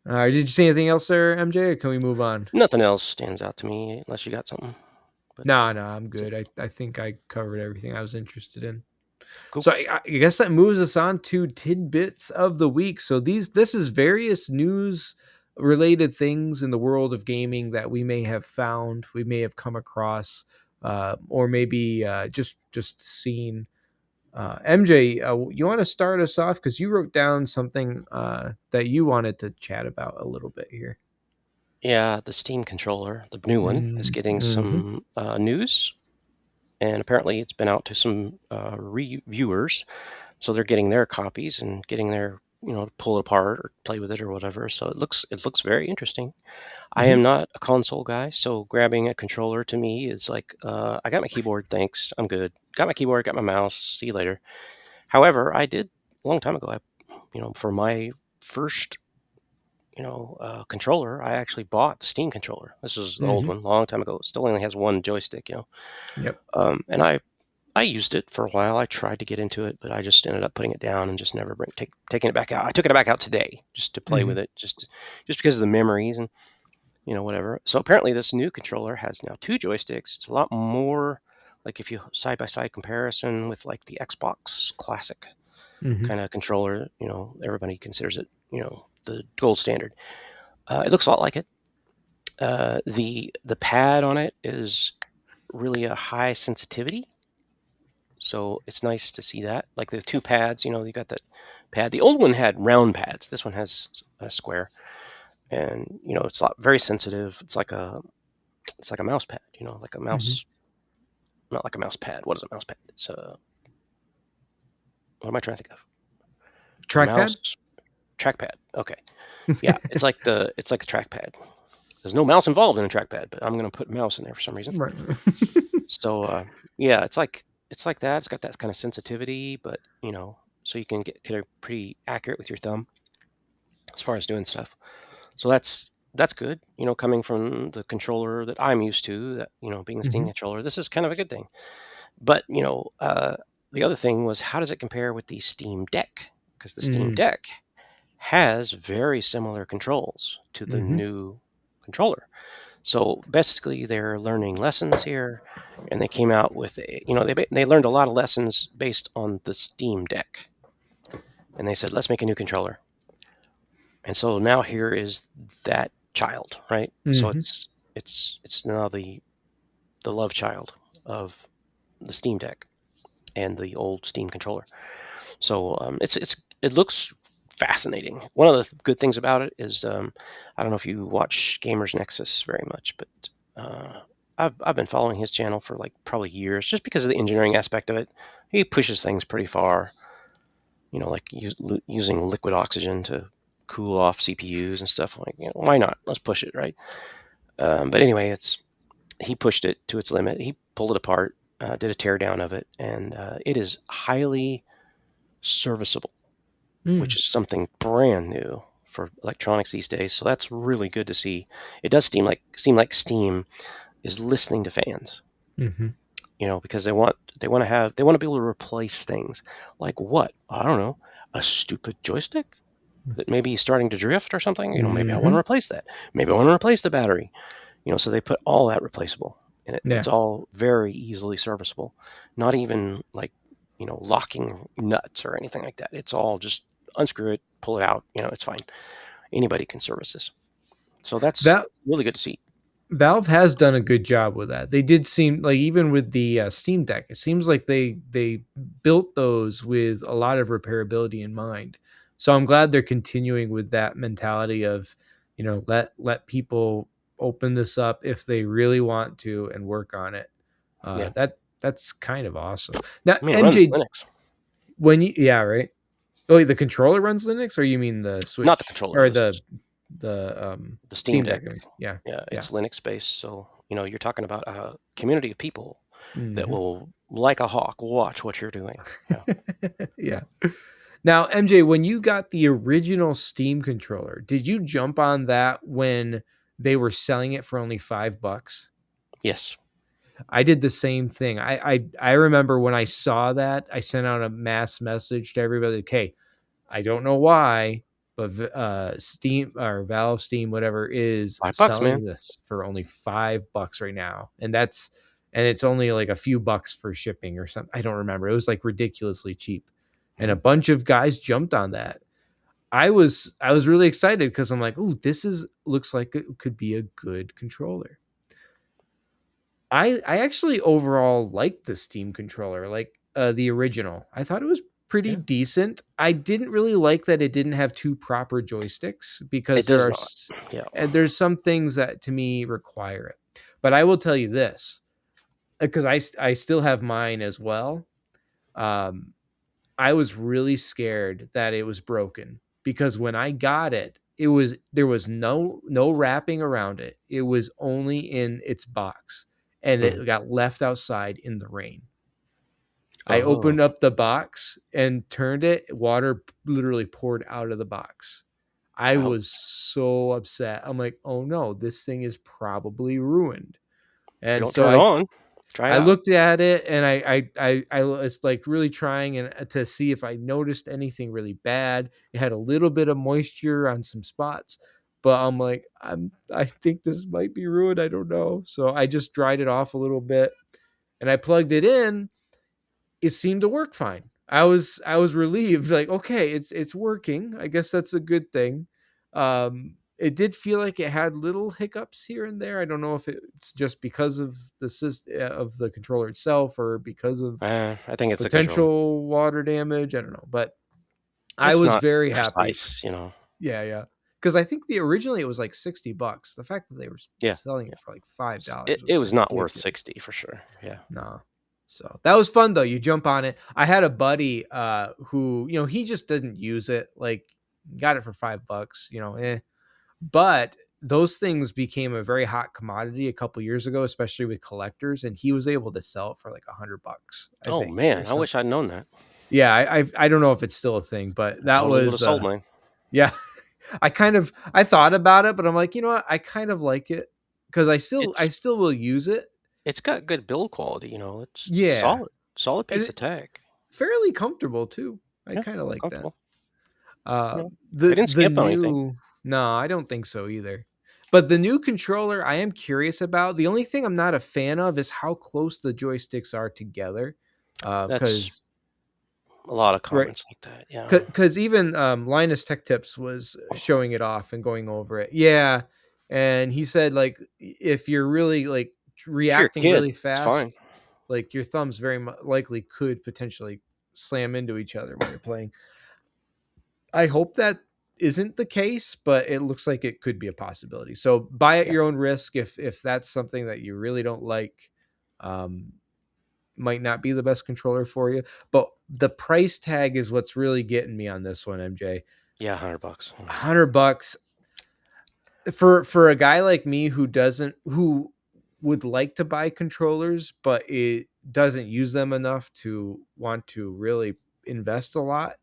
Speaker 2: All right. Did you see anything else there, MJ? Or can we move on?
Speaker 1: Nothing else stands out to me unless you got something. But
Speaker 2: No, no, I'm
Speaker 1: that's it.
Speaker 2: good. I think I covered everything I was interested in.
Speaker 1: Cool.
Speaker 2: So I guess that moves us on to tidbits of the week. So this is various news related things in the world of gaming that we may have found, we may have come across, or maybe just seen. MJ, you want to start us off because you wrote down something that you wanted to chat about a little bit here.
Speaker 1: Yeah, the Steam controller, the new one, is getting
Speaker 2: Mm-hmm.
Speaker 1: some news, and apparently it's been out to some reviewers, so they're getting their copies and getting their to pull it apart or play with it or whatever. So it looks very interesting. I
Speaker 2: Mm-hmm.
Speaker 1: am not a console guy, so grabbing a controller to me is like, I got my keyboard, thanks, I'm good. Got my keyboard, got my mouse, see you later. However, I did a long time ago. For my first controller, I actually bought the Steam controller. This was the old
Speaker 2: Mm-hmm.
Speaker 1: one, a long time ago. It still only has one joystick,
Speaker 2: Yep.
Speaker 1: And I used it for a while. I tried to get into it, but I just ended up putting it down and just never taking it back out. I took it back out today just to play
Speaker 2: Mm-hmm.
Speaker 1: with it, just because of the memories and whatever. So apparently this new controller has now two joysticks. It's a lot more like if you side by side comparison with like the Xbox Classic
Speaker 2: Mm-hmm.
Speaker 1: kind of controller. Everybody considers it the gold standard. It looks a lot like it. The pad on it is really a high sensitivity, so it's nice to see that. Like the two pads, you got that pad. The old one had round pads. This one has a square, and it's very sensitive. It's like a mouse pad. Like a
Speaker 2: Mm-hmm.
Speaker 1: mouse, not like a mouse pad. What is a mouse pad? It's what am I trying to think of? A
Speaker 2: Trackpad.
Speaker 1: mouse trackpad. Okay, yeah, it's like a trackpad. There's no mouse involved in a trackpad, but I'm gonna put mouse in there for some reason.
Speaker 2: Right.
Speaker 1: So yeah, it's like that. It's got that kind of sensitivity, but so you can get pretty accurate with your thumb as far as doing stuff. So that's good. Coming from the controller that I'm used to, that being the Steam
Speaker 2: Mm-hmm.
Speaker 1: controller, this is kind of a good thing. But the other thing was, how does it compare with the Steam Deck? Because the Steam
Speaker 2: Mm-hmm.
Speaker 1: Deck has very similar controls to the
Speaker 2: Mm-hmm.
Speaker 1: new controller. So basically, they're learning lessons here, and they came out with they learned a lot of lessons based on the Steam Deck, and they said, let's make a new controller. And so now here is that child, right? So
Speaker 2: Mm-hmm.
Speaker 1: it's now the love child of the Steam Deck and the old Steam controller. So it looks fascinating. One of the good things about it is I don't know if you watch Gamers Nexus very much, but uh, I've been following his channel for like probably years, just because of the engineering aspect of it. He pushes things pretty far, like using liquid oxygen to cool off CPUs and stuff. Like, why not? Let's push it, right? But anyway, he pushed it to its limit. He pulled it apart, did a teardown of it, and it is highly serviceable, which
Speaker 2: Mm-hmm.
Speaker 1: is something brand new for electronics these days. So that's really good to see. It does seem like Steam is listening to fans,
Speaker 2: Mm-hmm.
Speaker 1: because they want to be able to replace things. Like what? I don't know, a stupid joystick that maybe is starting to drift or something. Maybe I want to
Speaker 2: Mm-hmm.
Speaker 1: replace that. Maybe I want to replace the battery. So they put all that replaceable, and
Speaker 2: Yeah.
Speaker 1: it's all very easily serviceable. Not even like locking nuts or anything like that. It's all just unscrew it, pull it out. It's fine. Anybody can service this. So that's
Speaker 2: That
Speaker 1: really good to see.
Speaker 2: Valve has done a good job with that. They did seem like, even with the Steam Deck, it seems like they built those with a lot of repairability in mind. So I'm glad they're continuing with that mentality of, let people open this up if they really want to and work on it.
Speaker 1: Yeah,
Speaker 2: That's kind of awesome. Now,
Speaker 1: I mean, it runs
Speaker 2: MJ,
Speaker 1: Linux,
Speaker 2: when you yeah, right. Oh, wait, the controller runs Linux, or you mean the
Speaker 1: not the
Speaker 2: Switch
Speaker 1: controller.
Speaker 2: or
Speaker 1: The
Speaker 2: the
Speaker 1: the Steam
Speaker 2: Steam Deck?
Speaker 1: Deck.
Speaker 2: I mean, yeah,
Speaker 1: Yeah,
Speaker 2: yeah.
Speaker 1: it's Linux based. So you're talking about a community of people that
Speaker 2: Hmm.
Speaker 1: will, like a hawk, watch what you're doing. Yeah.
Speaker 2: Yeah. Now, MJ, when you got the original Steam controller, did you jump on that when they were selling it for only $5?
Speaker 1: Yes.
Speaker 2: I did the same thing. I remember when I saw that, I sent out a mass message to everybody. Like, hey, I don't know why, but Steam or Valve Steam, whatever, is
Speaker 1: $5, man.
Speaker 2: selling this for only $5 right now, and it's only like a few bucks for shipping or something. I don't remember. It was like ridiculously cheap, and a
Speaker 1: Mhm.
Speaker 2: bunch of guys jumped on that. I was really excited because I'm like, oh, this is looks like it could be a good controller. I actually overall liked the Steam controller, like the original. I thought it was pretty
Speaker 1: Yeah.
Speaker 2: decent. I didn't really like that it didn't have two proper joysticks,
Speaker 1: It
Speaker 2: because
Speaker 1: does not. Yeah.
Speaker 2: there's some things that to me require it. But I will tell you this, because I still have mine as well. Um, I was really scared that it was broken, because when I got it, there was no wrapping around it. It was only in its box, and
Speaker 1: Mm.
Speaker 2: it got left outside in the rain. I
Speaker 1: Oh.
Speaker 2: opened up the box and turned it, water literally poured out of the box. I
Speaker 1: Ouch.
Speaker 2: was so upset. I'm like, oh no, this thing is probably ruined.
Speaker 1: If you
Speaker 2: And
Speaker 1: don't
Speaker 2: so
Speaker 1: turn it on, try it
Speaker 2: I
Speaker 1: out.
Speaker 2: looked at it and I was like really trying and to see if I noticed anything really bad. It had a little bit of moisture on some spots, but I'm like, I think this might be ruined. I don't know. So I just dried it off a little bit and I plugged it in. It seemed to work fine. I was relieved, like, okay, it's working. I guess that's a good thing. It did feel like it had little hiccups here and there. I don't know if it's just because of of the controller itself or because of
Speaker 1: I think it's a controller.
Speaker 2: potential water damage. I don't know, but I
Speaker 1: It's
Speaker 2: was
Speaker 1: not
Speaker 2: very happy.
Speaker 1: precise, you know.
Speaker 2: Yeah, yeah. Because I think the originally it was like $60. The fact that they were
Speaker 1: Yeah,
Speaker 2: selling
Speaker 1: yeah.
Speaker 2: it for like $5
Speaker 1: It
Speaker 2: was
Speaker 1: was not worth
Speaker 2: ridiculous.
Speaker 1: 60 for sure. Yeah.
Speaker 2: No. So that was fun though. You jump on it. I had a buddy who, he just didn't use it. Like got it for $5, But those things became a very hot commodity a couple years ago, especially with collectors, and he was able to sell it for like $100, I
Speaker 1: Oh
Speaker 2: think, or
Speaker 1: man, I
Speaker 2: something.
Speaker 1: wish I'd known that.
Speaker 2: Yeah, I don't know if it's still a thing, but
Speaker 1: I
Speaker 2: that
Speaker 1: totally would have
Speaker 2: was
Speaker 1: sold mine.
Speaker 2: yeah. I thought about it, but I'm like, you know what? I kind of like it because I
Speaker 1: It's
Speaker 2: still will use it.
Speaker 1: it's got good build quality, you know. It's
Speaker 2: Yeah.
Speaker 1: solid
Speaker 2: And
Speaker 1: piece of tech.
Speaker 2: fairly comfortable too. I
Speaker 1: Yeah,
Speaker 2: kind of like that.
Speaker 1: comfortable. You know,
Speaker 2: The
Speaker 1: they didn't
Speaker 2: the
Speaker 1: skip on anything.
Speaker 2: new No, I don't think so either. But the new controller, I am curious about. The only thing I'm not a fan of is how close the joysticks are together.
Speaker 1: That's
Speaker 2: Because
Speaker 1: a lot of
Speaker 2: right,
Speaker 1: comments like that. Yeah.
Speaker 2: because even Linus Tech Tips was showing it off and going over it. Yeah, and he said like if you're really like
Speaker 1: If you're a
Speaker 2: reacting
Speaker 1: kid,
Speaker 2: really
Speaker 1: it's fine.
Speaker 2: fast, like your thumbs very likely could potentially slam into each other when you're playing. I hope that isn't the case, but it looks like it could be a possibility. So buy at
Speaker 1: Yeah.
Speaker 2: your own risk if that's something that you really don't like. Um, might not be the best controller for you, but the price tag is what's really getting me on this one, MJ.
Speaker 1: Yeah, $100.
Speaker 2: $100 for a guy like me who would like to buy controllers, but it doesn't use them enough to want to really invest a lot.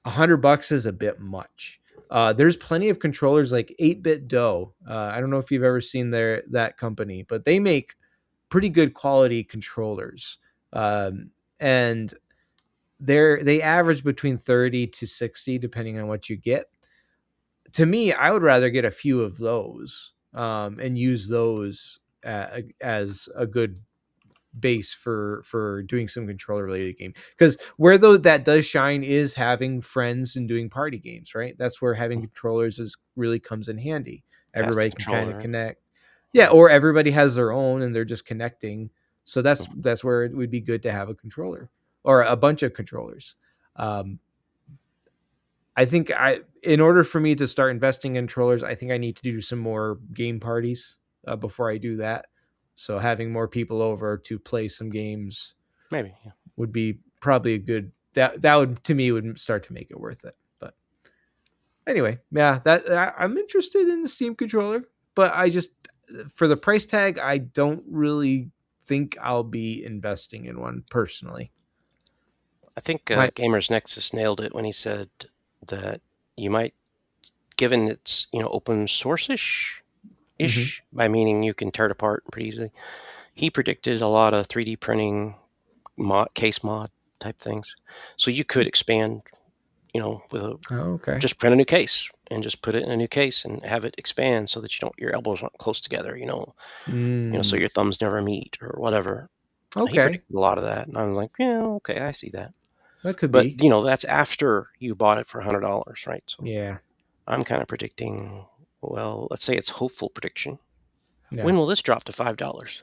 Speaker 2: $100 is a bit much. There's plenty of controllers like 8-Bit Dough. I don't know if you've ever seen that company, but they make pretty good quality controllers, and they average between 30 to 60 depending on what you get. To me, I would rather get a few of those and use those as a good base for doing some controller related game, because where though that does shine is having friends and doing party games, right? That's where having controllers is really comes in handy.
Speaker 1: Fast
Speaker 2: Everybody can kind of
Speaker 1: controller.
Speaker 2: connect. Yeah, or everybody has their own and they're just connecting. So that's where it would be good to have a controller or a bunch of controllers. um I think in order for me to start investing in controllers, I think I need to do some more game parties before I do that. So having more people over to play some games
Speaker 1: Maybe. Yeah.
Speaker 2: would be probably a good that would to me would start to make it worth it. But anyway, yeah, I'm interested in the Steam controller, but I just for the price tag, I don't really think I'll be investing in one personally.
Speaker 1: I think
Speaker 2: My
Speaker 1: Gamers Nexus nailed it when he said that you might, given it's open source-ish,
Speaker 2: Mhm.
Speaker 1: by meaning you can tear it apart pretty easily. He predicted a lot of 3D printing case mod type things, so you could expand, with
Speaker 2: Oh, okay.
Speaker 1: just print a new case and just put it in a new case and have it expand so that your elbows aren't close together, so
Speaker 2: Mm,
Speaker 1: your thumbs never meet or whatever. He
Speaker 2: okay,
Speaker 1: predicted a lot of that, and I was like, yeah, okay, I see that.
Speaker 2: that could
Speaker 1: But
Speaker 2: be.
Speaker 1: that's after you bought it for $100, right? So
Speaker 2: Yeah.
Speaker 1: I'm kind of predicting. Well, let's say it's hopeful prediction.
Speaker 2: Yeah.
Speaker 1: When will this drop to $5?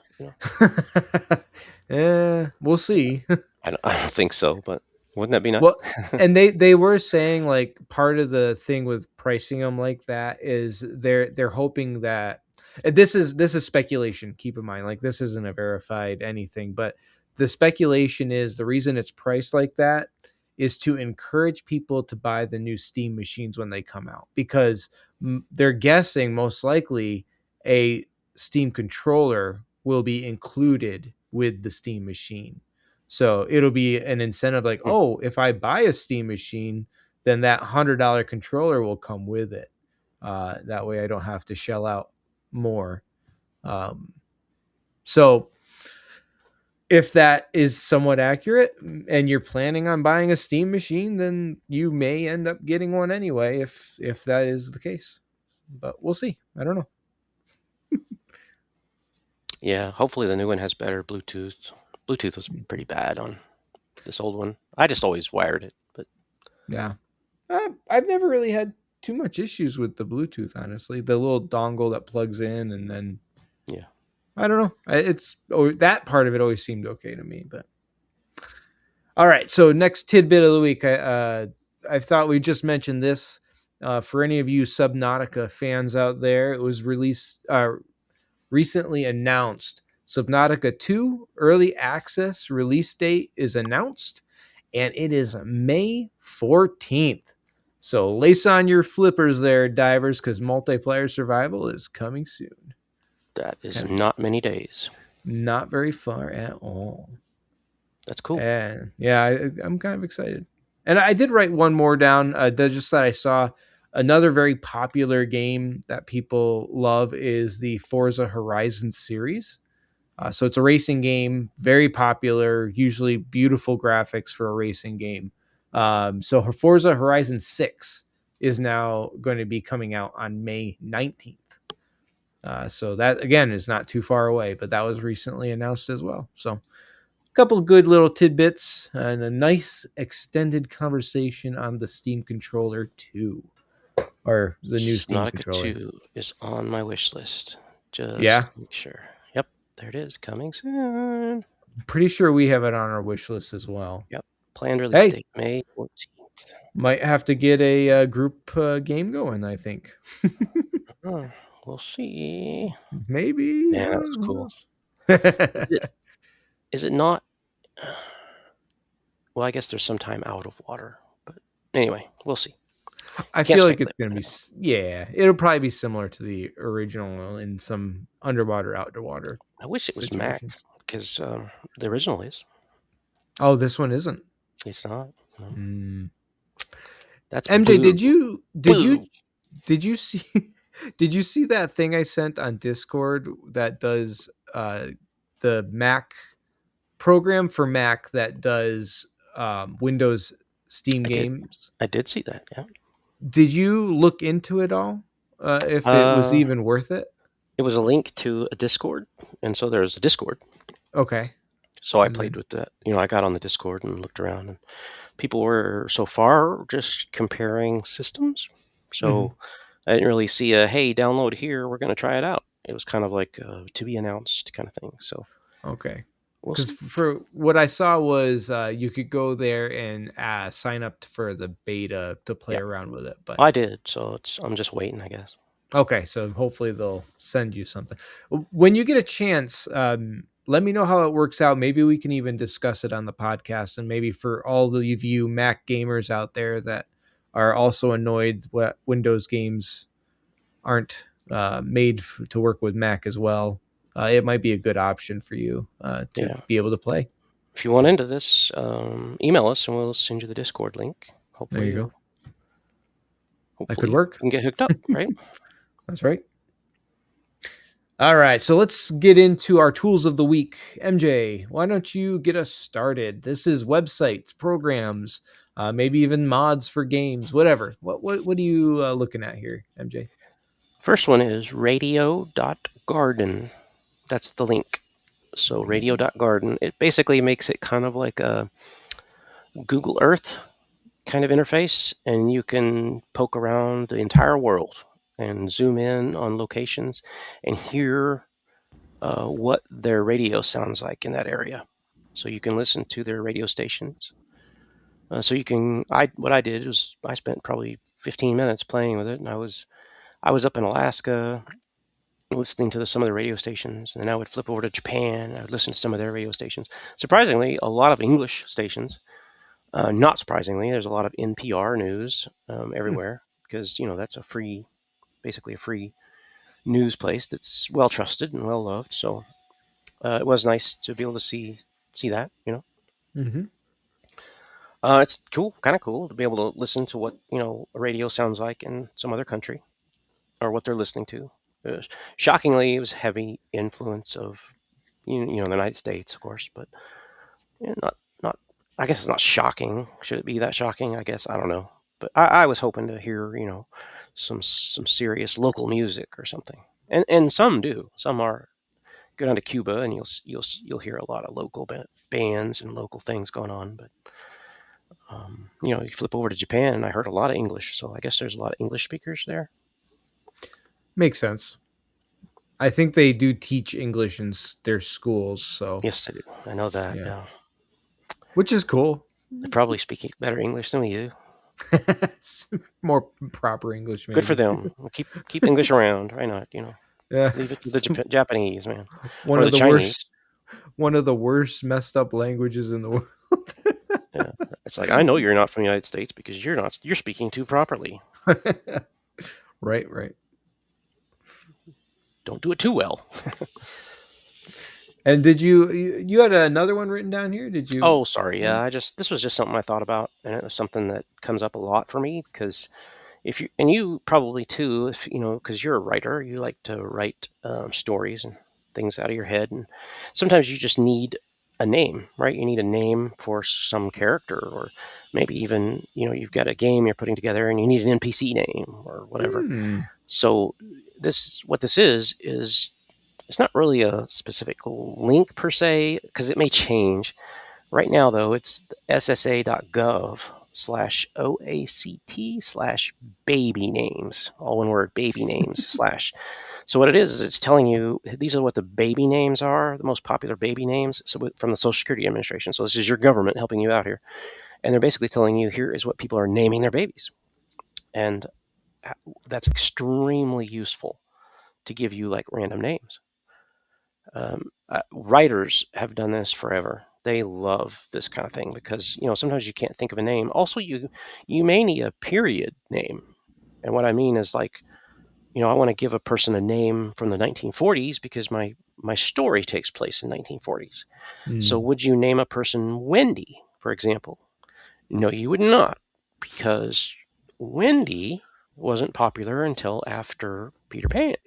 Speaker 2: We'll see.
Speaker 1: I don't think so, but wouldn't that be nice?
Speaker 2: Well, and they were saying like part of the thing with pricing them like that is they're hoping that and this is speculation. Keep in mind, like this isn't a verified anything, but the speculation is the reason it's priced like that is to encourage people to buy the new Steam machines when they come out, because they're guessing most likely a Steam controller will be included with the Steam machine. So it'll be an incentive like,
Speaker 1: Hmm.
Speaker 2: oh, if I buy a Steam machine, then that $100 controller will come with it. That way I don't have to shell out more. Um, so if that is somewhat accurate and you're planning on buying a Steam machine, then you may end up getting one anyway if that is the case. But we'll see. I don't know.
Speaker 1: Yeah, hopefully the new one has better Bluetooth. Bluetooth was pretty bad on this old one. I just always wired it, but
Speaker 2: Yeah. I've never really had too much issues with the Bluetooth, honestly. The little dongle that plugs in, and then
Speaker 1: yeah.
Speaker 2: I don't know. That part of it always seemed okay to me. But all right, so next tidbit of the week. I thought we just mentioned this for any of you Subnautica fans out there. It was recently announced. Subnautica 2 early access release date is announced, and it is May 14th. So lace on your flippers there, divers, because multiplayer survival is coming soon.
Speaker 1: That is
Speaker 2: Kind of
Speaker 1: not many days.
Speaker 2: not very far at all.
Speaker 1: That's cool.
Speaker 2: And yeah, I'm kind of excited. And I did write one more down. Just that I saw another very popular game that people love is the Forza Horizon series. So it's a racing game, very popular, usually beautiful graphics for a racing game. So Forza Horizon 6 is now going to be coming out on May 19th. So that, again, is not too far away, but that was recently announced as well. So a couple of good little tidbits and a nice extended conversation on the Steam controller 2, or the new Steam
Speaker 1: Subnautica
Speaker 2: controller.
Speaker 1: 2 is on my wish list. Just
Speaker 2: Yeah,
Speaker 1: to make sure. Yep, there it is. Coming soon.
Speaker 2: pretty sure we have it on our wish list as well.
Speaker 1: Yep. Planned release
Speaker 2: Hey,
Speaker 1: date, May 14th.
Speaker 2: might have to get a group game going, I think.
Speaker 1: Oh, we'll see.
Speaker 2: Maybe.
Speaker 1: Yeah,
Speaker 2: I
Speaker 1: that
Speaker 2: don't
Speaker 1: was
Speaker 2: know. Who
Speaker 1: cool.
Speaker 2: knows?
Speaker 1: Is it? Is it not? Well, I guess there's some time out of water, but anyway, we'll see.
Speaker 2: I
Speaker 1: Can't
Speaker 2: feel like it's
Speaker 1: speculate
Speaker 2: going to
Speaker 1: right
Speaker 2: be,
Speaker 1: now.
Speaker 2: yeah, it'll probably be similar to the original in some underwater, outwater
Speaker 1: I wish it was Mac
Speaker 2: situations.
Speaker 1: because the original is.
Speaker 2: Oh, this one isn't.
Speaker 1: It's not. No.
Speaker 2: Mm.
Speaker 1: That's
Speaker 2: MJ,
Speaker 1: blue. Blue.
Speaker 2: did you see did you see that thing I sent on Discord that does the Mac program for Mac that does Windows Steam
Speaker 1: I did.
Speaker 2: games?
Speaker 1: I did see that. Yeah.
Speaker 2: Did you look into it all? If it was
Speaker 1: Uh,
Speaker 2: even worth it?
Speaker 1: it was a link to a Discord, and so there's a Discord.
Speaker 2: Okay.
Speaker 1: So I
Speaker 2: And
Speaker 1: played
Speaker 2: then,
Speaker 1: with that. I got on the Discord and looked around, and people were so far just comparing systems.
Speaker 2: mhm.
Speaker 1: So I didn't really see a hey, download here. We're going to try it out. It was kind of like to be announced kind of thing. So
Speaker 2: Okay.
Speaker 1: we'll
Speaker 2: Because
Speaker 1: see.
Speaker 2: for what I saw was you could go there and sign up for the beta to play
Speaker 1: Yeah,
Speaker 2: around with it. But
Speaker 1: I did. So I'm just waiting, I guess.
Speaker 2: okay, so hopefully they'll send you something when you get a chance. Let me know how it works out. Maybe we can even discuss it on the podcast, and maybe for all of you Mac gamers out there that are also annoyed what Windows games aren't made to work with Mac as well. It might be a good option for you to
Speaker 1: Yeah.
Speaker 2: be able to play.
Speaker 1: If you want into this, email us and we'll send you the Discord link.
Speaker 2: There you go. That could
Speaker 1: Hopefully you
Speaker 2: work.
Speaker 1: can get hooked up, right?
Speaker 2: That's right. All right, so let's get into our tools of the week. MJ, why don't you get us started? This is websites, programs, maybe even mods for games, whatever. What are you looking at here, MJ?
Speaker 1: First one is radio.garden. That's the link. So
Speaker 2: Radio.
Speaker 1: radio.garden, it basically makes it kind of like a Google Earth kind of interface, and you can poke around the entire world and zoom in on locations and hear what their radio sounds like in that area. So you can listen to their radio stations. So you can. What I did was I spent probably 15 minutes playing with it, and I was up in Alaska listening to some of the radio stations, and I would flip over to Japan. I would listen to some of their radio stations. Surprisingly, a lot of English stations. Not surprisingly, there's a lot of NPR news
Speaker 2: Hmm.
Speaker 1: everywhere because that's basically a free news place that's well trusted and well loved. So it was nice to be able to see that.
Speaker 2: Mm-hmm.
Speaker 1: It's cool, kind of cool to be able to listen to what a radio sounds like in some other country or what they're listening to. Uh, Shockingly, it was heavy influence of the United States, of course, but not. I guess it's not shocking. Should it be that shocking? I guess I don't know. But I was hoping to hear some serious local music or something, and some do. Some are. Go down to Cuba and you'll hear a lot of local bands and local things going on. But you flip over to Japan and I heard a lot of English, so I guess there's a lot of English speakers there.
Speaker 2: Makes sense. I think they do teach English in their schools, so
Speaker 1: Yes, I do. I know that.
Speaker 2: yeah,
Speaker 1: Yeah,
Speaker 2: which is cool.
Speaker 1: they probably speak better English than we do.
Speaker 2: More proper English,
Speaker 1: Good for
Speaker 2: maybe.
Speaker 1: them. Keep English around. Why not?
Speaker 2: Yeah,
Speaker 1: Leave it to the Japanese, man,
Speaker 2: one
Speaker 1: or
Speaker 2: of
Speaker 1: the
Speaker 2: the
Speaker 1: Chinese.
Speaker 2: worst, one of the worst messed up languages in the world.
Speaker 1: Yeah, it's like I know you're not from the United States because you're speaking too properly.
Speaker 2: Right, right.
Speaker 1: Don't do it too well.
Speaker 2: And did you had another one written down here? Did you?
Speaker 1: Oh, sorry. Yeah, this was just something I thought about, and it was something that comes up a lot for me because if you and you probably too, if because you're a writer, you like to write stories and things out of your head, and sometimes you just need a name, right? You need a name for some character, or maybe even you've got a game you're putting together and you need an NPC name or whatever.
Speaker 2: Hmm.
Speaker 1: So this is it's not really a specific link per se because it may change. Right now, though, it's ssa.gov/OACT/baby names, all one word, baby names slash. So what it is it's telling you these are what the baby names are, the most popular baby names. So from the Social Security Administration. So this is your government helping you out here, and they're basically telling you here is what people are naming their babies, and that's extremely useful to give you like random names. Writers have done this forever. They love this kind of thing because sometimes you can't think of a name. Also, you may need a period name, and what I mean is like I want to give a person a name from the 1940s because my story takes place in 1940s. So
Speaker 2: Hmm.
Speaker 1: would you name a person Wendy, for example? No, you would not, because Wendy wasn't popular until after Peter Pan.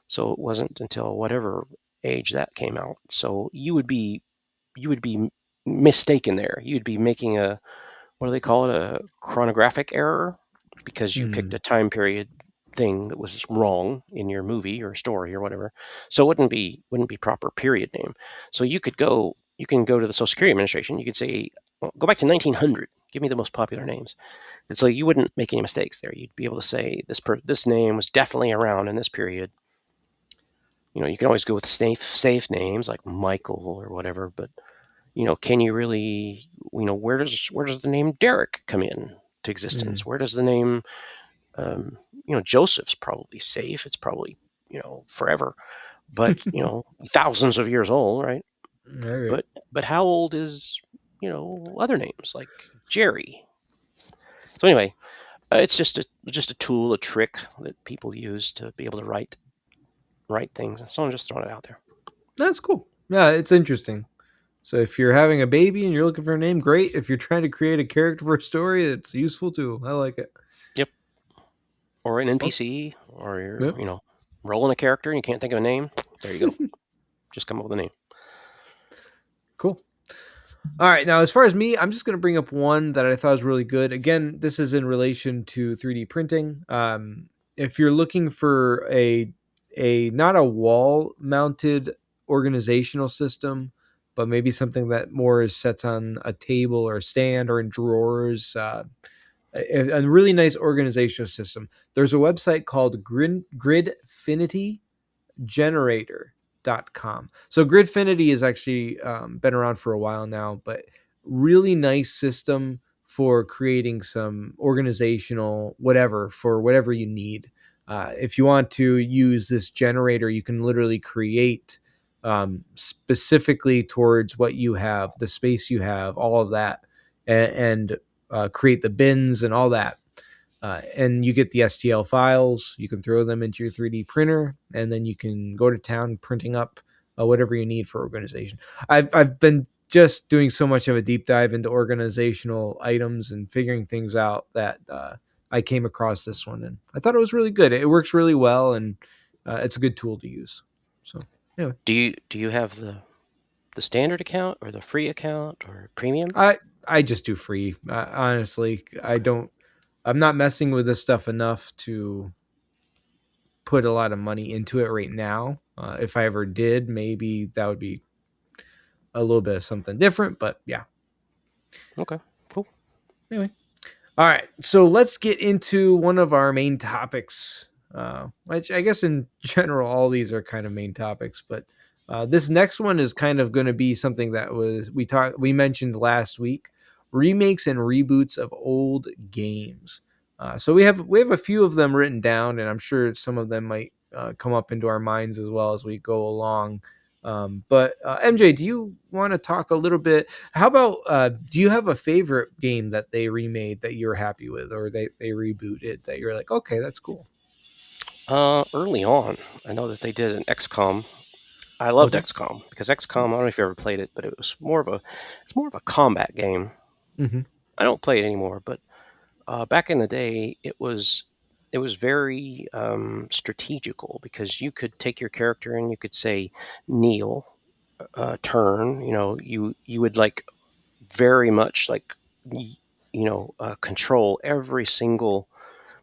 Speaker 1: So it wasn't until whatever age that came out. So you would be mistaken there. You'd be making a what do they call it, a chronographic error, because you picked
Speaker 2: Hmm.
Speaker 1: a time period thing that was wrong in your movie or story or whatever. So it wouldn't be proper period name. So you can go to the Social Security Administration. You could say, well, go back to 1900. Give me the most popular names. And so you wouldn't make any mistakes there. You'd be able to say this name was definitely around in this period. You can always go with safe names like Michael or whatever, but can you really, where does the name Derek come in to
Speaker 2: Hmm.
Speaker 1: existence? Where does the name, um, Joseph's probably safe. It's probably, forever, but thousands of years old, right?
Speaker 2: All right.
Speaker 1: But how old is, other names like Jerry? So anyway, it's just a tool, a trick that people use to be able to write things. So I'm just throwing it out there.
Speaker 2: That's cool. Yeah, it's interesting. So if you're having a baby and you're looking for a name, great. If you're trying to create a character for a story, it's useful too. I like it.
Speaker 1: Yep. Or an
Speaker 2: Well,
Speaker 1: NPC, or
Speaker 2: yep.
Speaker 1: you're, rolling a character and you can't think of a name. There you go. Just come up with a name.
Speaker 2: Cool. All right. Now, as far as me, I'm just going to bring up one that I thought was really good. Again, this is in relation to 3D printing. If you're looking for a not a wall mounted organizational system, but maybe something that more sets on a table or a stand or in drawers, a really nice organizational system. There's a website called Gridfinity generator.com. So Gridfinity has actually been around for a while now, but really nice system for creating some organizational whatever for whatever you need. If you want to use this generator, you can literally create specifically towards what you have, the space you have, all of that, and create the bins and all that. And you get the STL files. You can throw them into your 3D printer, and then you can go to town printing up whatever you need for organization. I've been just doing so much of a deep dive into organizational items and figuring things out that I came across this one, and I thought it was really good. It works really well, and it's a good tool to use. So anyway,
Speaker 1: Do you have the standard account or the free account or premium?
Speaker 2: I just do free. Honestly, I don't. I'm not messing with this stuff enough to put a lot of money into it right now. If I ever did, maybe that would be a little bit of something different. But yeah.
Speaker 1: Okay, cool.
Speaker 2: Anyway, all right. So let's get into one of our main topics. Which I guess in general, all these are kind of main topics, but this next one is kind of going to be something that we mentioned last week: remakes and reboots of old games. So we have a few of them written down, and I'm sure some of them might come up into our minds as well as we go along. But MJ, do you want to talk a little bit? How about do you have a favorite game that they remade that you're happy with, or they rebooted that you're like, okay, that's cool?
Speaker 1: Early on, I know that they did an XCOM. I loved
Speaker 2: Okay.
Speaker 1: XCOM because XCOM. I don't know if you ever played it, but it's more of a combat game.
Speaker 2: Mm-hmm.
Speaker 1: I don't play it anymore, but back in the day, it was very strategical because you could take your character and you could say kneel, turn. You would like very much like control every single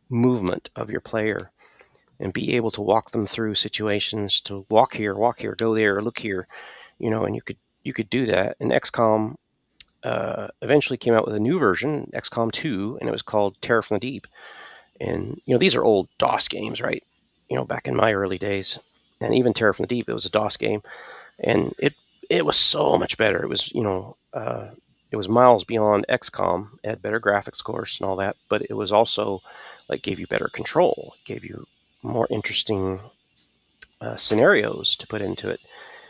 Speaker 1: movement of your player and be able to walk them through situations to walk here, go there, look here, and you could do that. And XCOM eventually came out with a new version, XCOM 2, and it was called Terror from the Deep. And these are old DOS games, right? Back in my early days, and even Terror from the Deep, it was a DOS game, and it was so much better. It was miles beyond XCOM. It had better graphics, of course, and all that, but it was also like gave you better control, gave you more interesting scenarios to put into it.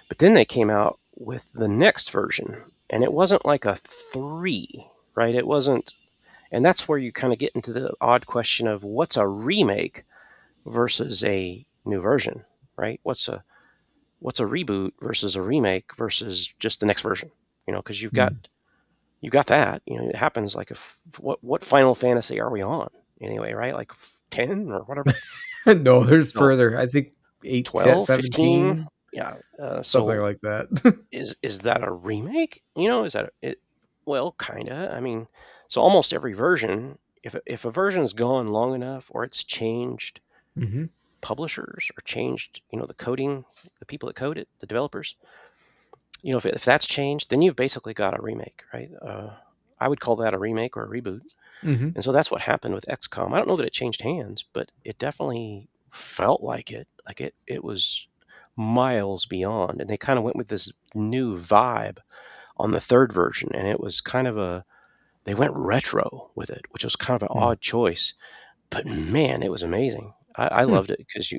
Speaker 1: But then they came out with the next version, and it wasn't like a 3, right? It wasn't, and that's where you kind of get into the odd question of what's a remake versus a new version, right? What's a reboot versus a remake versus just the next version? Because you've got that. It happens like if what Final Fantasy are we on anyway, right? Like 10 or whatever.
Speaker 2: No, there's
Speaker 1: No,
Speaker 2: further. I think 8,
Speaker 1: 12, 15.
Speaker 2: 17,
Speaker 1: Yeah.
Speaker 2: something
Speaker 1: So
Speaker 2: like that.
Speaker 1: is that a remake? Is that it? Well, kinda. I mean, so almost every version, if a version's gone long enough or it's changed
Speaker 2: Mm-hmm.
Speaker 1: publishers or changed, the coding, the people that code it, the developers, if that's changed, then you've basically got a remake, right? I would call that a remake or a reboot.
Speaker 2: Mm-hmm.
Speaker 1: And so that's what happened with XCOM. I don't know that it changed hands, but it definitely felt like it. Like it was miles beyond. And they kind of went with this new vibe on the third version. And it was kind of they went retro with it, which was kind of an odd choice. But man, it was amazing. I
Speaker 2: Hmm.
Speaker 1: loved it because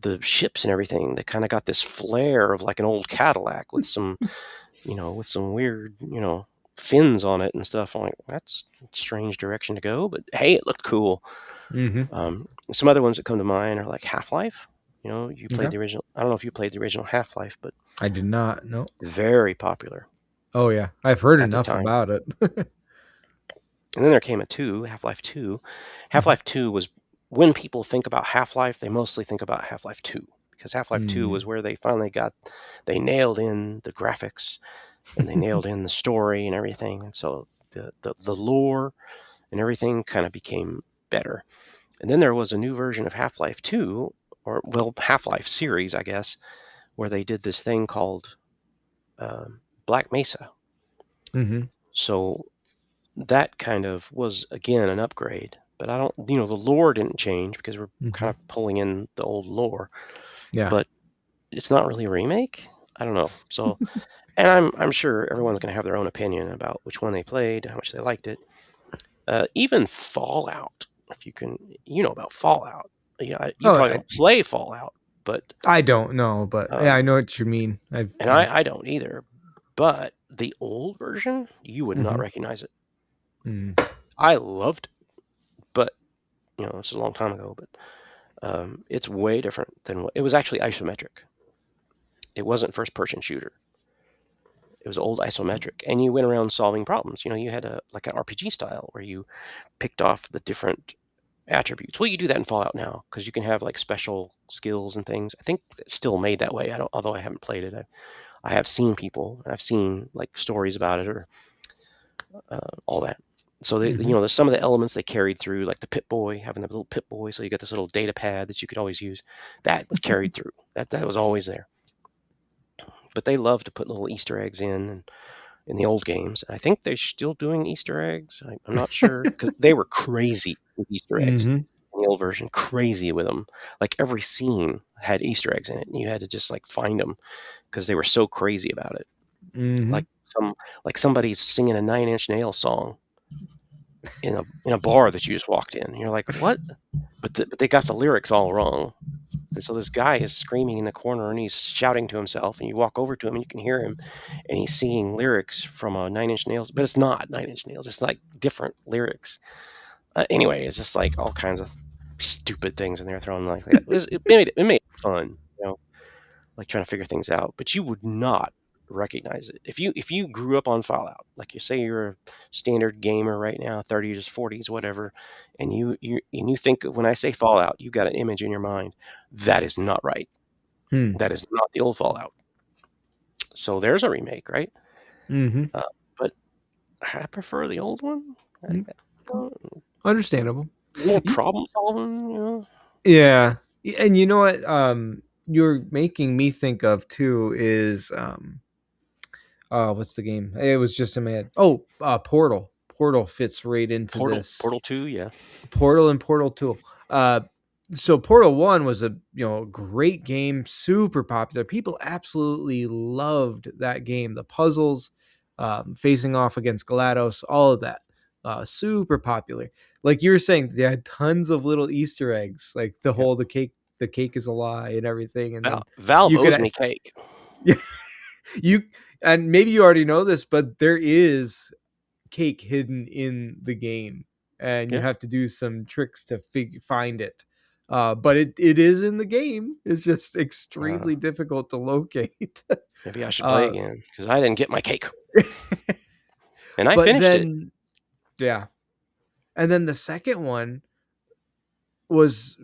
Speaker 1: the ships and everything, they kind of got this flair of like an old Cadillac with some weird, fins on it and stuff. I'm like, that's a strange direction to go, but hey, it looked cool.
Speaker 2: Mm-hmm.
Speaker 1: Some other ones that come to mind are like Half-Life. You played
Speaker 2: Okay.
Speaker 1: the original. I don't know if you played the original Half-Life, but
Speaker 2: I did not. No.
Speaker 1: very popular
Speaker 2: Oh yeah, I've heard
Speaker 1: at the
Speaker 2: enough
Speaker 1: time.
Speaker 2: about it.
Speaker 1: And then there came a 2, Half-Life 2.
Speaker 2: Mhm.
Speaker 1: Half-Life 2 was when people think about Half-Life, they mostly think about Half-Life 2 because Half-Life 2 was
Speaker 2: Mm.
Speaker 1: where they nailed in the graphics and they nailed in the story and everything. And so the lore and everything kind of became better. And then there was a new version of Half-Life 2, or well, Half-Life series, I guess, where they did this thing called Black Mesa.
Speaker 2: Mm-hmm.
Speaker 1: So that kind of was again an upgrade. But I don't, the lore didn't change because we're kind
Speaker 2: Mm-hmm.
Speaker 1: of pulling in the old lore.
Speaker 2: Yeah.
Speaker 1: But it's not really a remake. I don't know. So, and I'm sure everyone's going to have their own opinion about which one they played, how much they liked it. Even Fallout, if you can, about Fallout. You
Speaker 2: Oh,
Speaker 1: probably don't play Fallout, but
Speaker 2: I don't know, but yeah, I
Speaker 1: um,
Speaker 2: know what you mean. I've
Speaker 1: and I don't either. But the old version, you would not
Speaker 2: Mm-hmm.
Speaker 1: recognize it.
Speaker 2: Mm.
Speaker 1: I loved it, but this is a long time ago. But it's way different than what it was actually isometric. It wasn't first person shooter. It was old isometric, and you went around solving problems. You had a like an RPG style where you picked off the different attributes. Well, you do that in Fallout now because you can have like special skills and things. I think it's still made that way. I don't, although I haven't played it. I have seen people, and I've seen like stories about it or all that. So
Speaker 2: Mm-hmm.
Speaker 1: there's some of the elements they carried through, like the Pip Boy, having the little Pip Boy. So you got this little data pad that you could always use. That was carried through. That was always there. But they love to put little Easter eggs in the old games. I think they're still doing Easter eggs. I'm not sure because they were crazy with Easter eggs
Speaker 2: Mm-hmm.
Speaker 1: in the old version. Crazy with them. Like every scene had Easter eggs in it, and you had to just like find them because they were so crazy about it.
Speaker 2: Mm-hmm.
Speaker 1: Like somebody's singing a Nine Inch Nails song in a bar that you just walked in. And you're like, what? But they got the lyrics all wrong. And so this guy is screaming in the corner and he's shouting to himself. And you walk over to him and you can hear him, and he's singing lyrics from a Nine Inch Nails, but it's not Nine Inch Nails. It's like different lyrics. Anyway, it's just like all kinds of stupid things in there thrown like that. It made it fun, like trying to figure things out. But you would not recognize it if you grew up on Fallout. Like you say, you're a standard gamer right now, 30s, 40s, whatever, and you think when I say Fallout, you got an image in your mind. That is not right.
Speaker 2: Hmm.
Speaker 1: That is not the old Fallout. So there's a remake, right?
Speaker 2: Mm-hmm.
Speaker 1: Uh, but I prefer the old one. I, uh,
Speaker 2: Understandable.
Speaker 1: more
Speaker 2: Y-
Speaker 1: problem solving.
Speaker 2: Yeah. And you know what you're making me think of too is what's the game? It was just in my head. Oh, Portal. Portal fits right into this.
Speaker 1: Portal 2, yeah.
Speaker 2: Portal and Portal 2. Uh so Portal 1 was a great game, super popular. People absolutely loved that game. The puzzles, facing off against GLaDOS, all of that. Super popular. Like you were saying, they had tons of little Easter eggs, like
Speaker 1: Yeah.
Speaker 2: the cake is a lie and everything. And then
Speaker 1: Valve
Speaker 2: you
Speaker 1: owes
Speaker 2: could
Speaker 1: me cake.
Speaker 2: you and maybe you already know this, but there is cake hidden in the game, and you
Speaker 1: Yeah.
Speaker 2: have to do some tricks to find it. But it is in the game. It's just
Speaker 1: Uh,
Speaker 2: extremely difficult to locate.
Speaker 1: Maybe I should play
Speaker 2: uh,
Speaker 1: again because I didn't get my cake, and I
Speaker 2: but
Speaker 1: finished it.
Speaker 2: then, yeah, and then the second one was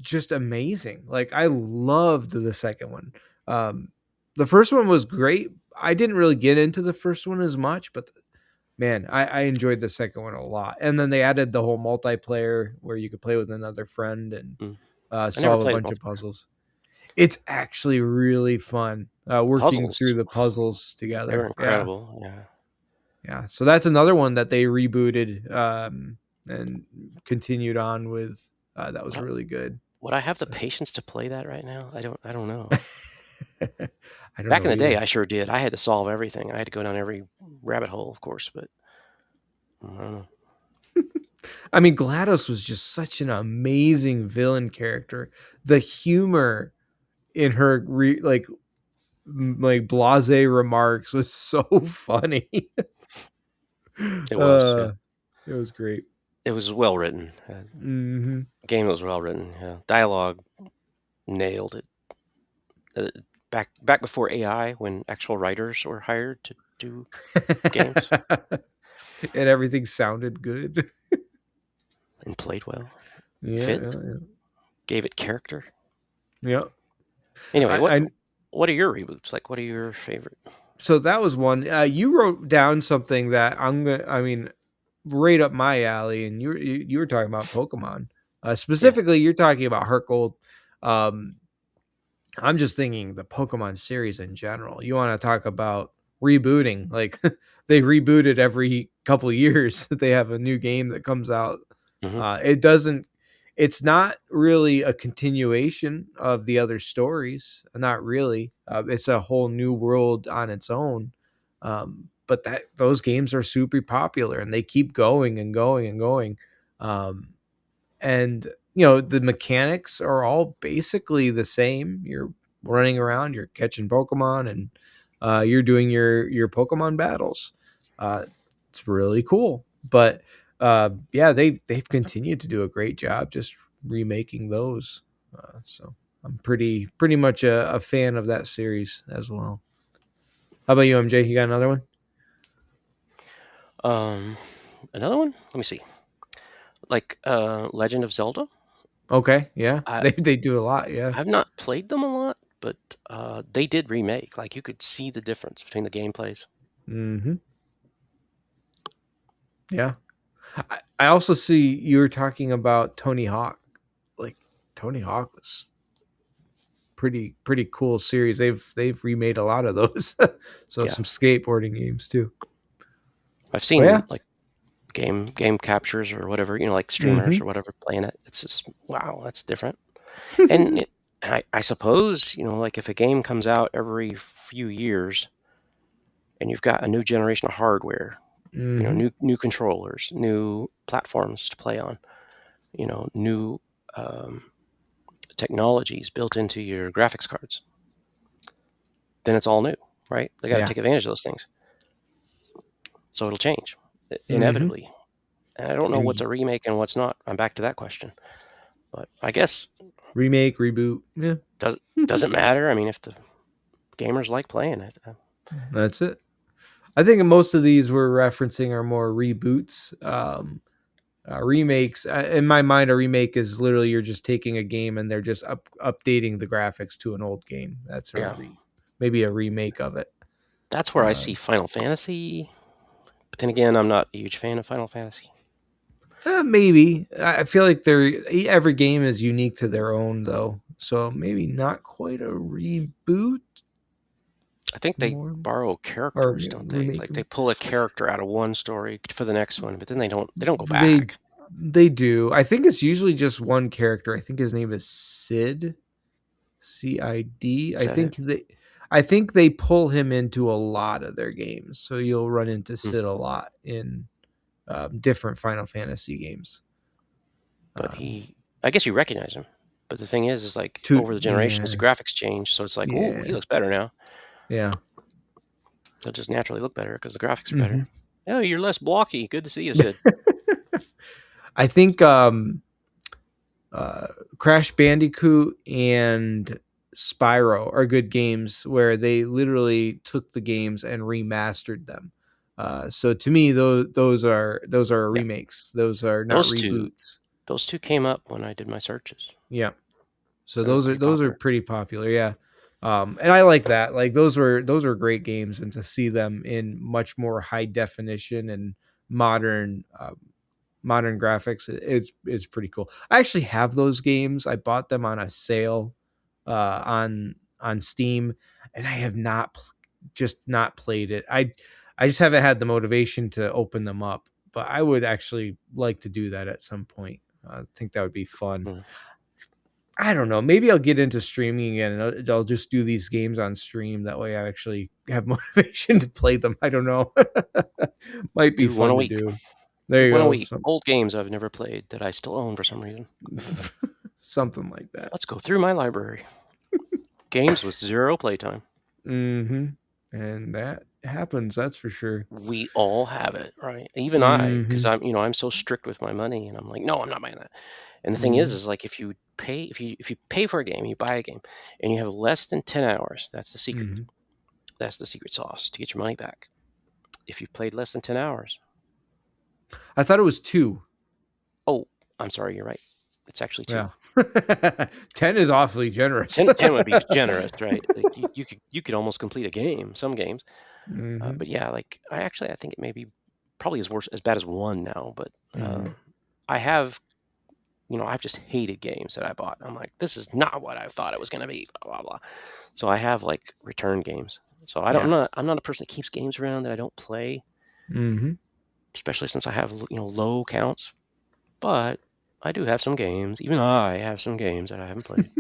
Speaker 2: just amazing. Like I loved the second one. Um, the first one was great. I didn't really get into the first one as much, but man, I enjoyed the second one a lot. And then they added the whole multiplayer where you could play with another friend and
Speaker 1: Mm. I never
Speaker 2: solve a
Speaker 1: played it
Speaker 2: bunch of
Speaker 1: multiplayer.
Speaker 2: puzzles. It's actually really fun working
Speaker 1: Puzzles,
Speaker 2: through the puzzles
Speaker 1: they were
Speaker 2: together. Yeah.
Speaker 1: incredible. Yeah.
Speaker 2: Yeah. So that's another one that they rebooted and continued on with. That was
Speaker 1: Would I,
Speaker 2: really good.
Speaker 1: would I have the
Speaker 2: So
Speaker 1: patience to play that right now? I don't know.
Speaker 2: I don't
Speaker 1: Back
Speaker 2: know
Speaker 1: in the day,
Speaker 2: either.
Speaker 1: I sure did. I had to solve everything. I had to go down every rabbit hole, of course, but I don't know.
Speaker 2: I mean, GLaDOS was just such an amazing villain character. The humor in her like blase remarks was so funny.
Speaker 1: It was, yeah.
Speaker 2: uh it was great.
Speaker 1: It was well written.
Speaker 2: Hmm.
Speaker 1: Game was well written. Yeah. Dialogue nailed it. Uh, back before AI, when actual writers were hired to do games
Speaker 2: And everything sounded good.
Speaker 1: and played well,
Speaker 2: Yeah,
Speaker 1: fit,
Speaker 2: yeah,
Speaker 1: gave it character.
Speaker 2: yeah. Yeah.
Speaker 1: Anyway,
Speaker 2: I
Speaker 1: what are your reboots? Like, what are your favorite?
Speaker 2: So that was one. You wrote down something that I mean, right up my alley, and you were talking about Pokemon.
Speaker 1: Yeah.
Speaker 2: Specifically, you're talking about Heart Gold. Um, I'm just thinking the Pokemon series in general. You want to talk about rebooting? Like they reboot it every couple years. They have a new game that comes out.
Speaker 1: Hmm.
Speaker 2: It doesn't. It's not really a continuation of the other stories. Not really. It's a whole new world on its own. But that those games are super popular, and they keep going and going and going. Um, and the mechanics are all basically the same. You're running around, you're catching Pokemon, and you're doing your Pokemon battles. uh, it's really cool. But yeah, they've continued to do a great job just remaking those. So I'm pretty much a fan of that series as well. How about you, MJ? You got another one?
Speaker 1: Um, Another one. Let me see. Like Legend of Zelda.
Speaker 2: Okay, yeah.
Speaker 1: I
Speaker 2: They do a lot, yeah.
Speaker 1: I've not played them a lot, but they did remake. Like you could see the difference between the gameplays.
Speaker 2: Mm-hmm. Yeah. I also see you were talking about Tony Hawk. Like Tony Hawk was pretty cool series. They've remade a lot of those. So
Speaker 1: Yeah,
Speaker 2: some skateboarding games too.
Speaker 1: I've
Speaker 2: But
Speaker 1: seen
Speaker 2: yeah.
Speaker 1: like game captures or whatever. Like streamers
Speaker 2: Mm-hmm.
Speaker 1: or whatever playing it. It's just wow, that's different. And I suppose like if a game comes out every few years and you've got a new generation of hardware,
Speaker 2: Mm-hmm.
Speaker 1: new controllers, new platforms to play on, new um, technologies built into your graphics cards, then it's all new, right? They got to
Speaker 2: Yeah.
Speaker 1: take advantage of those things, so it'll change
Speaker 2: Mm-hmm.
Speaker 1: inevitably. And I don't know what's
Speaker 2: And
Speaker 1: a remake and what's not. I'm back to that question, but I guess
Speaker 2: remake, reboot. Yeah.
Speaker 1: does doesn't matter. I mean, if the gamers like playing it,
Speaker 2: That's it. I think most of these we're referencing are more reboots. Remakes, in my mind, a remake is literally you're just taking a game and they're just updating the graphics to an old game. That's
Speaker 1: yeah,
Speaker 2: maybe a remake of it.
Speaker 1: that's where I
Speaker 2: Uh,
Speaker 1: see Final Fantasy. But then again, I'm not a huge fan of Final Fantasy.
Speaker 2: Maybe I feel like every game is unique to their own though, so maybe not quite a reboot,
Speaker 1: I think they
Speaker 2: more
Speaker 1: borrow
Speaker 2: or
Speaker 1: characters, don't they?
Speaker 2: remake
Speaker 1: Like they
Speaker 2: them.
Speaker 1: pull a character out of one story for the next one, but then they don't go
Speaker 2: They
Speaker 1: back.
Speaker 2: they do. I think it's usually just one character. I think his name is Sid. CID.
Speaker 1: Is that it?
Speaker 2: I think they pull him into a lot of their games. So you'll run into
Speaker 1: Hmm.
Speaker 2: Sid a lot in different Final Fantasy games.
Speaker 1: But
Speaker 2: Um,
Speaker 1: I guess you recognize him. But the thing is like over the generations,
Speaker 2: yeah,
Speaker 1: the graphics change, so it's like, oh, he
Speaker 2: yeah,
Speaker 1: looks better now.
Speaker 2: yeah.
Speaker 1: They'll just naturally look better because the graphics are
Speaker 2: Hmm.
Speaker 1: better. Oh, you're less blocky. Good to see you, Sid.
Speaker 2: I think uh, Crash Bandicoot and Spyro are good games where they literally took the games and remastered them. So to me, those are
Speaker 1: Yeah,
Speaker 2: remakes. Those are not
Speaker 1: those two
Speaker 2: reboots.
Speaker 1: those two came up when I did my searches.
Speaker 2: Yeah. So
Speaker 1: They were
Speaker 2: those are
Speaker 1: pretty
Speaker 2: those are
Speaker 1: popular.
Speaker 2: pretty popular. Yeah. And I like that. Like those were great games, and to see them in much more high definition and modern modern graphics, it's pretty cool. I actually have those games. I bought them on a sale on Steam, and I have just not played it. I just haven't had the motivation to open them up, but I would actually like to do that at some point. I think that would be fun.
Speaker 1: Hmm.
Speaker 2: I don't know. Maybe I'll get into streaming again, and I'll just do these games on stream. That way, I actually have motivation to play them. I don't know. Might be
Speaker 1: Do one a
Speaker 2: fun to
Speaker 1: week.
Speaker 2: do. There
Speaker 1: Do
Speaker 2: you
Speaker 1: one a
Speaker 2: go.
Speaker 1: week. Old games I've never played that I still own for some reason.
Speaker 2: Something like that.
Speaker 1: Let's go through my library. Games with zero playtime.
Speaker 2: Mm-hmm. And that happens. That's for sure.
Speaker 1: We all have it, right? Even I, because
Speaker 2: Mm-hmm.
Speaker 1: I'm so strict with my money, and I'm like, no, I'm not buying that. And the thing
Speaker 2: Mm-hmm.
Speaker 1: is like if you pay for a game, you buy a game, and you have less than 10 hours, that's the secret.
Speaker 2: Mm-hmm.
Speaker 1: That's the secret sauce to get your money back. If you've played less than 10 hours,
Speaker 2: I thought it was 2.
Speaker 1: oh, I'm sorry, you're right. It's actually two.
Speaker 2: Yeah. 10 is awfully generous.
Speaker 1: 10 would be generous, right? Like you could almost complete a game, some games.
Speaker 2: Mm-hmm.
Speaker 1: But yeah, like I think it may be probably as bad as one now. But
Speaker 2: Mm-hmm.
Speaker 1: I have I've just hated games that I bought. I'm like, this is not what I thought it was going to be. Blah blah blah. So I have like return games. So I don't.
Speaker 2: Yeah.
Speaker 1: I'm not a person that keeps games around that I don't play,
Speaker 2: Mm-hmm.
Speaker 1: especially since I have low counts. But I do have some games. Even I have some games that I haven't played.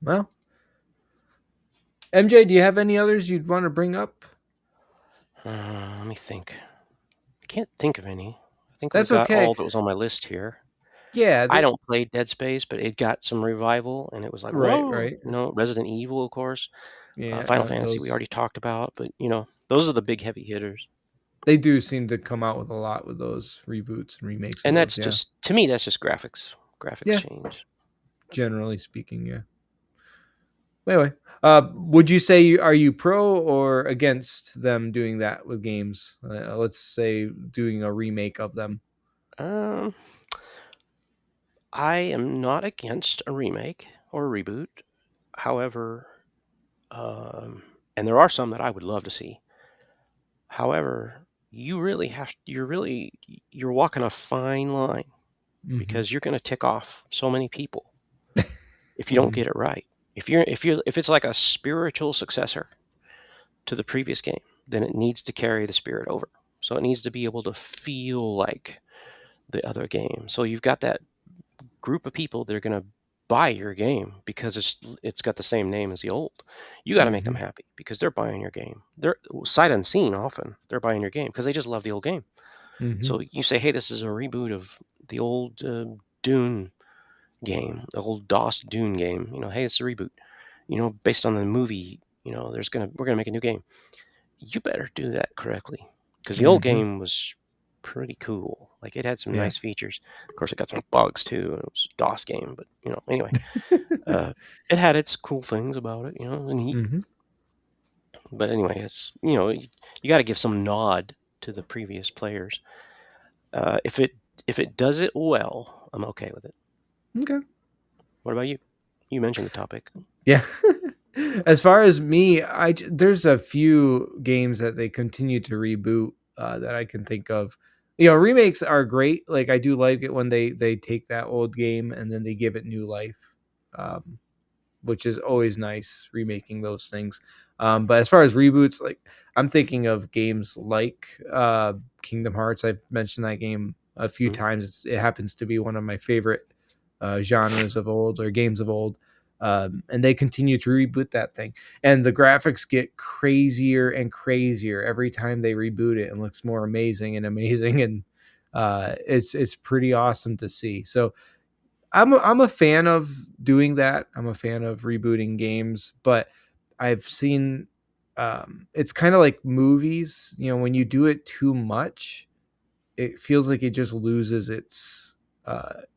Speaker 2: Well, MJ, do you have any others you'd want to bring up?
Speaker 1: Let me think. I can't think of any. I think I've
Speaker 2: That's
Speaker 1: got
Speaker 2: okay.
Speaker 1: all that was on my list here.
Speaker 2: Yeah.
Speaker 1: I don't play Dead Space, but it got some revival, and it was like,
Speaker 2: Right.
Speaker 1: whoa,
Speaker 2: Right.
Speaker 1: Resident Evil, of course.
Speaker 2: Yeah.
Speaker 1: Final Fantasy, we
Speaker 2: Those
Speaker 1: already talked about, but those are the big heavy hitters.
Speaker 2: they do seem to come out with a lot with those reboots and remakes of
Speaker 1: And
Speaker 2: those.
Speaker 1: that's
Speaker 2: Yeah.
Speaker 1: just, to me, that's just graphics
Speaker 2: Yeah.
Speaker 1: change.
Speaker 2: Generally speaking. Yeah. Anyway, would you say are you pro or against them doing that with games? Let's say doing a remake of them.
Speaker 1: Um, I am not against a remake or a reboot. However, and there are some that I would love to see. However, you're walking a fine line
Speaker 2: Mm-hmm.
Speaker 1: because you're going to tick off so many people if you don't
Speaker 2: Mm-hmm.
Speaker 1: get it right. If it's like a spiritual successor to the previous game, then it needs to carry the spirit over. So it needs to be able to feel like the other game. So you've got that group of people that are going to buy your game because it's got the same name as the old. You got to make them
Speaker 2: Mm-hmm.
Speaker 1: happy because they're buying your game. They're sight unseen often. They're buying your game because they just love the old game.
Speaker 2: Mm-hmm.
Speaker 1: So you say, hey, this is a reboot of the old Dune game, the old DOS Dune game. Hey, it's a reboot. Based on the movie. We're gonna make a new game. You better do that correctly because the old
Speaker 2: Mm-hmm.
Speaker 1: game was pretty cool. Like it had some
Speaker 2: Yeah.
Speaker 1: nice features. Of course, it got some bugs too. And it was a DOS game, but anyway, uh, it had its cool things about it. And neat.
Speaker 2: Mm-hmm.
Speaker 1: But anyway, it's you got to give some nod to the previous players. If it does it well, I'm okay with it.
Speaker 2: Okay.
Speaker 1: What about you? You mentioned the topic.
Speaker 2: Yeah. As far as me, there's a few games that they continue to reboot that I can think of. Remakes are great. Like I do like it when they take that old game and then they give it new life, um, which is always nice remaking those things. But as far as reboots, like I'm thinking of games like Kingdom Hearts. I've mentioned that game a few
Speaker 1: Mm,
Speaker 2: times. It happens to be one of my favorite genres of old or games of old. And they continue to reboot that thing, and the graphics get crazier and crazier every time they reboot it, and looks more amazing and amazing, and it's pretty awesome to see. So I'm a fan of doing that. I'm a fan of rebooting games, but I've seen it's kind of like movies. When you do it too much, it feels like it just loses its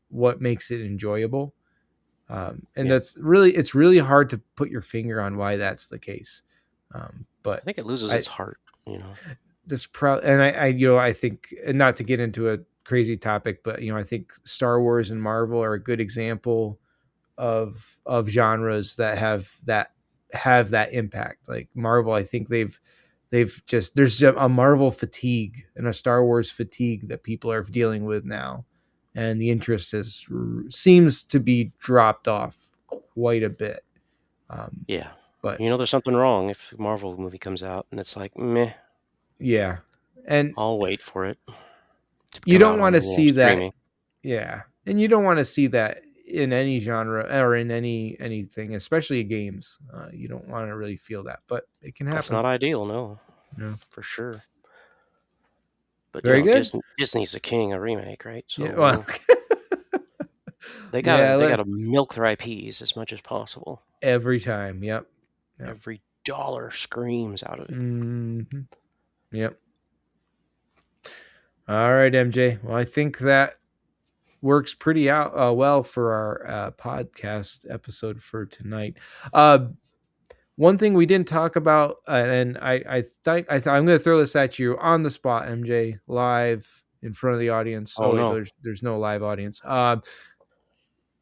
Speaker 2: what makes it enjoyable. And
Speaker 1: yeah,
Speaker 2: it's really hard to put your finger on why that's the case.
Speaker 1: I
Speaker 2: But
Speaker 1: think it loses
Speaker 2: I
Speaker 1: its heart. You know.
Speaker 2: and I think, and not to get into a crazy topic, but I think Star Wars and Marvel are a good example of genres that have that impact. Like Marvel, I think they've just there's a Marvel fatigue and a Star Wars fatigue that people are dealing with now, and the interest seems to be dropped off quite a bit. Um,
Speaker 1: Yeah.
Speaker 2: but
Speaker 1: There's something wrong if a Marvel movie comes out and it's like, meh,
Speaker 2: yeah, and
Speaker 1: I'll wait for it to
Speaker 2: you
Speaker 1: come
Speaker 2: don't
Speaker 1: out
Speaker 2: want to
Speaker 1: on,
Speaker 2: see that.
Speaker 1: streaming.
Speaker 2: Yeah, and you don't want to see that in any genre or in anything, especially games. You don't want to really feel that, but it can
Speaker 1: That's
Speaker 2: happen.
Speaker 1: not ideal, no,
Speaker 2: Yeah.
Speaker 1: for sure. But
Speaker 2: Very good.
Speaker 1: Disney's the king of remake, right?
Speaker 2: Yeah.
Speaker 1: So
Speaker 2: Well,
Speaker 1: they gotta
Speaker 2: yeah.
Speaker 1: they gotta milk their IPs as much as possible.
Speaker 2: Every time. Yep. Yep.
Speaker 1: Every dollar screams out of it.
Speaker 2: Hmm. Yep. All right, MJ. Well, I think that works pretty out well for our podcast episode for tonight. Uh, One thing we didn't talk about, and I'm going to throw this at you on the spot, MJ, live in front of the audience. Oh
Speaker 1: Oh
Speaker 2: wait,
Speaker 1: no,
Speaker 2: there's no live audience.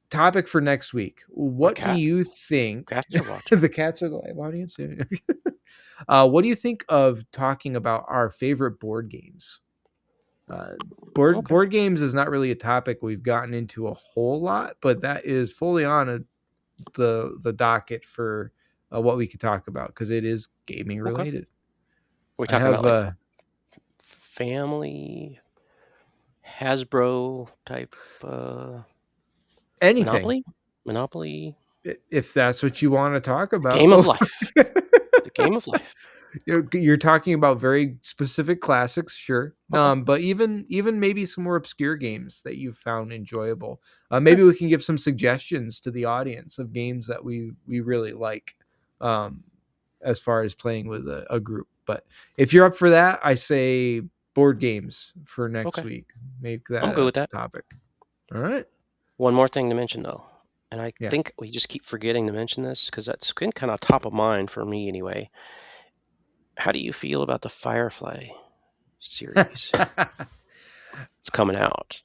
Speaker 2: Topic for next week.
Speaker 1: my
Speaker 2: What do
Speaker 1: cat
Speaker 2: you think?
Speaker 1: cats are watching.
Speaker 2: The cats are the live audience. What do you think of talking about our favorite board games? Uh, board
Speaker 1: Okay,
Speaker 2: board games is not really a topic we've gotten into a whole lot, but that is fully on the docket for what we could talk about because it is gaming
Speaker 1: okay.
Speaker 2: related.
Speaker 1: We're
Speaker 2: I
Speaker 1: talking
Speaker 2: have
Speaker 1: about like family Hasbro type
Speaker 2: anything
Speaker 1: Monopoly,
Speaker 2: if that's what you want to talk about.
Speaker 1: game of life, the game of life.
Speaker 2: You're talking about very specific classics, sure.
Speaker 1: Okay,
Speaker 2: But even maybe some more obscure games that you've found enjoyable.
Speaker 1: okay,
Speaker 2: Maybe we can give some suggestions to the audience of games that we really like, um, as far as playing with a group. But if you're up for that, I say board games for next
Speaker 1: okay.
Speaker 2: week. Make
Speaker 1: I'm
Speaker 2: that
Speaker 1: good
Speaker 2: a
Speaker 1: with that.
Speaker 2: topic. All right.
Speaker 1: One more thing to mention though. and I
Speaker 2: Yeah.
Speaker 1: think we just keep forgetting to mention this because that's been kind of top of mind for me anyway. How do you feel about the Firefly series? It's coming out.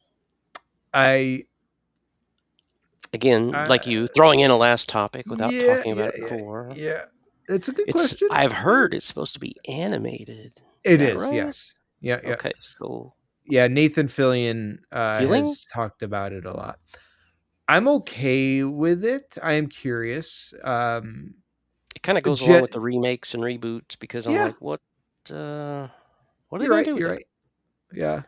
Speaker 2: I
Speaker 1: Again, like
Speaker 2: uh,
Speaker 1: you, throwing in a last topic without
Speaker 2: yeah,
Speaker 1: talking about
Speaker 2: yeah,
Speaker 1: it
Speaker 2: yeah,
Speaker 1: before.
Speaker 2: yeah. It's a good question.
Speaker 1: I've heard it's supposed to be animated. Is
Speaker 2: It
Speaker 1: that
Speaker 2: is,
Speaker 1: right?
Speaker 2: yes. Yeah, yeah.
Speaker 1: Okay, so
Speaker 2: Yeah, Nathan Fillion has
Speaker 1: feelings?
Speaker 2: talked about it a lot. I'm okay with it. I am curious.
Speaker 1: It kind of goes along with
Speaker 2: Ge-
Speaker 1: the remakes and reboots because I'm
Speaker 2: yeah,
Speaker 1: like, uh, what are they
Speaker 2: you're
Speaker 1: going
Speaker 2: right.
Speaker 1: to do with
Speaker 2: You're
Speaker 1: that?
Speaker 2: right. Yeah.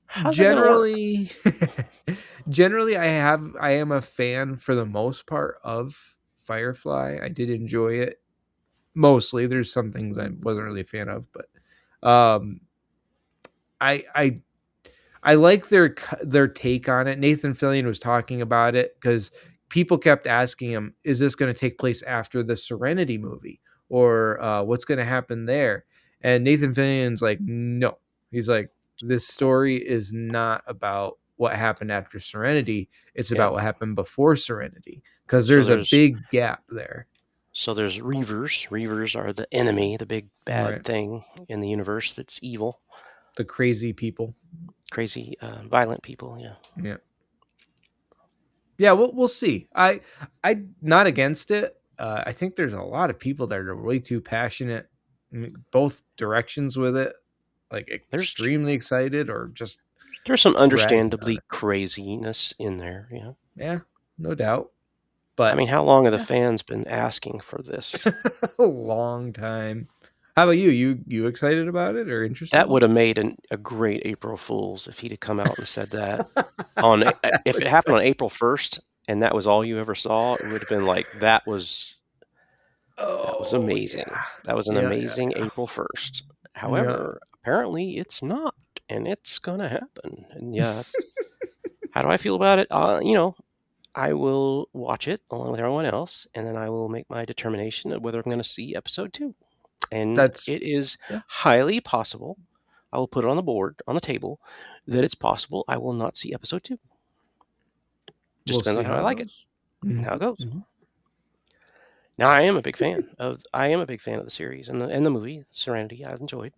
Speaker 1: How's that going to work?
Speaker 2: Generally, generally, I am a fan for the most part of Firefly. I did enjoy it mostly. There's some things I wasn't really a fan of, but um, I I like their take on it. Nathan Fillion was talking about it because people kept asking him, "Is this going to take place after the Serenity movie, or what's going to happen there?" And Nathan Fillion's like, "No." He's like, "This story is not about what happened after Serenity. It's
Speaker 1: Yeah.
Speaker 2: about what happened before Serenity because
Speaker 1: So
Speaker 2: there's a
Speaker 1: there's
Speaker 2: big gap there."
Speaker 1: Reavers. Reavers are the enemy, the big bad
Speaker 2: Right.
Speaker 1: thing in the universe that's evil,
Speaker 2: The crazy people.
Speaker 1: crazy, violent people. Yeah.
Speaker 2: Yeah. Yeah, we'll see. I not against it. I think there's a lot of people that are way too passionate, both directions with it, like
Speaker 1: There's
Speaker 2: extremely excited or just
Speaker 1: there's some
Speaker 2: ragging on
Speaker 1: understandably
Speaker 2: it.
Speaker 1: craziness in there. Yeah.
Speaker 2: Yeah, no doubt.
Speaker 1: I
Speaker 2: But
Speaker 1: mean, how long have the
Speaker 2: yeah,
Speaker 1: fans been asking for this?
Speaker 2: a long time. How about you? You excited about it or interested
Speaker 1: That
Speaker 2: in
Speaker 1: would
Speaker 2: it?
Speaker 1: have made a great April Fool's if he'd have come out and said that on
Speaker 2: That
Speaker 1: if
Speaker 2: would
Speaker 1: it happened on April 1st and that was all you ever saw. It would have been like that was
Speaker 2: oh
Speaker 1: amazing.
Speaker 2: yeah.
Speaker 1: That was an
Speaker 2: Yeah,
Speaker 1: amazing
Speaker 2: yeah,
Speaker 1: April 1st.
Speaker 2: yeah.
Speaker 1: However, apparently it's not, and it's gonna happen. And yeah, how do I feel about it? I will watch it along with everyone else, and then I will make my determination of whether I'm going to see episode two. And
Speaker 2: That's
Speaker 1: it is
Speaker 2: yeah.
Speaker 1: highly possible. I will put it on the board, on the table, that it's possible I will not see episode two. Just
Speaker 2: We'll
Speaker 1: depends
Speaker 2: see
Speaker 1: on how
Speaker 2: how
Speaker 1: I
Speaker 2: it
Speaker 1: like it
Speaker 2: goes.
Speaker 1: and how
Speaker 2: Hmm.
Speaker 1: it goes.
Speaker 2: Hmm.
Speaker 1: Now I am a big fan of the series and the movie Serenity. I enjoyed.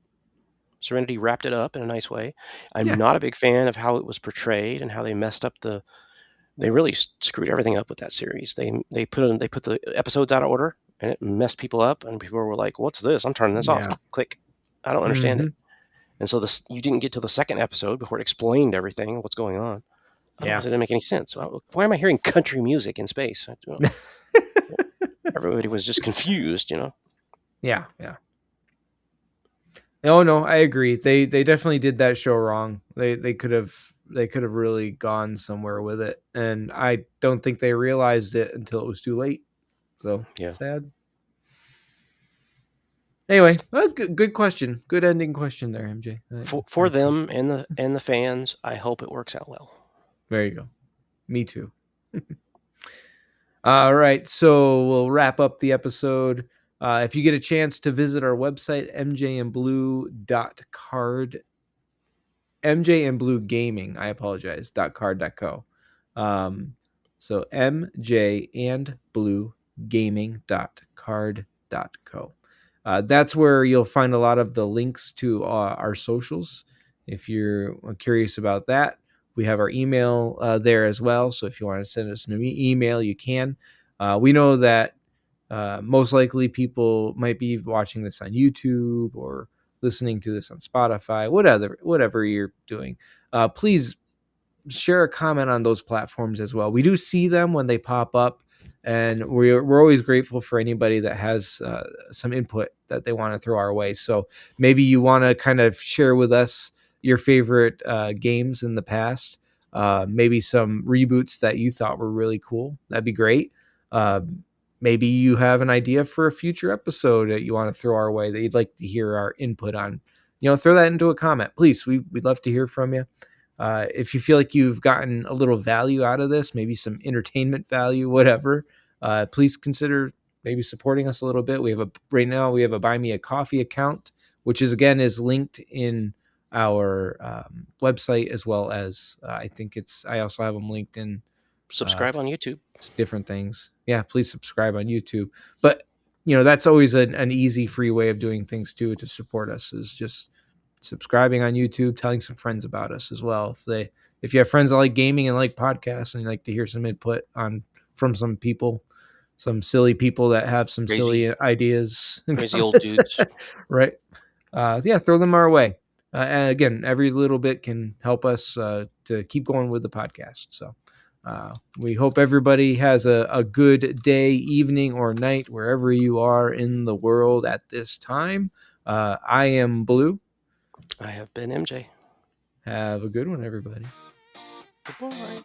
Speaker 1: Serenity wrapped it up in a nice way. I'm
Speaker 2: Yeah,
Speaker 1: not a big fan of how it was portrayed and how they messed up they really screwed everything up with that series. They put the episodes out of order and it messed people up and people were like, "What's this? I'm turning this off."
Speaker 2: yeah.
Speaker 1: Click. I don't understand it.
Speaker 2: Hmm.
Speaker 1: And so this you didn't get to the second episode before it explained everything, what's going on.
Speaker 2: Yeah.
Speaker 1: Otherwise, it didn't make any sense. Why am I hearing country music in space? Everybody was just confused.
Speaker 2: Yeah, yeah. Oh no, I agree. They definitely did that show wrong. They could have really gone somewhere with it, and I don't think they realized it until it was too late. So
Speaker 1: Yeah.
Speaker 2: sad. Anyway, good question. Good ending question there, MJ. I
Speaker 1: For them
Speaker 2: appreciate it.
Speaker 1: and the fans, I hope it works out well.
Speaker 2: There you go. Me too. All right, so we'll wrap up the episode. If you get a chance to visit our website, mjandblue.card, MJ and Blue Gaming, I apologize, .card.co. So MJ and Blue Gaming.card.co. That's where you'll find a lot of the links to our socials. If you're curious about that, we have our email there as well. So if you want to send us an email, you can. We know that most likely people might be watching this on YouTube or listening to this on Spotify, whatever you're doing. Please share a comment on those platforms as well. We do see them when they pop up, and we're always grateful for anybody that has some input that they want to throw our way. So maybe you want to kind of share with us your favorite games in the past, maybe some reboots that you thought were really cool. That'd be great. Uh, Maybe you have an idea for a future episode that you want to throw our way that you'd like to hear our input on. Throw that into a comment, please. We'd love to hear from you. If you feel like you've gotten a little value out of this, maybe some entertainment value, whatever, please consider maybe supporting us a little bit. Right now we have a Buy Me a Coffee account, which is linked in our website, as well as I also have them linked in
Speaker 1: Subscribe on YouTube.
Speaker 2: It's different things. Yeah, please subscribe on YouTube. But that's always an easy, free way of doing things too to support us is just subscribing on YouTube, telling some friends about us as well. If you have friends that like gaming and like podcasts and like to hear some input from some people, some silly people that have some
Speaker 1: Crazy,
Speaker 2: silly ideas,
Speaker 1: crazy old dudes.
Speaker 2: right? Throw them our way. And again, every little bit can help us to keep going with the podcast. So we hope everybody has a good day, evening, or night, wherever you are in the world at this time. I am Blue.
Speaker 1: I have been MJ.
Speaker 2: Have a good one, everybody.
Speaker 1: Goodbye.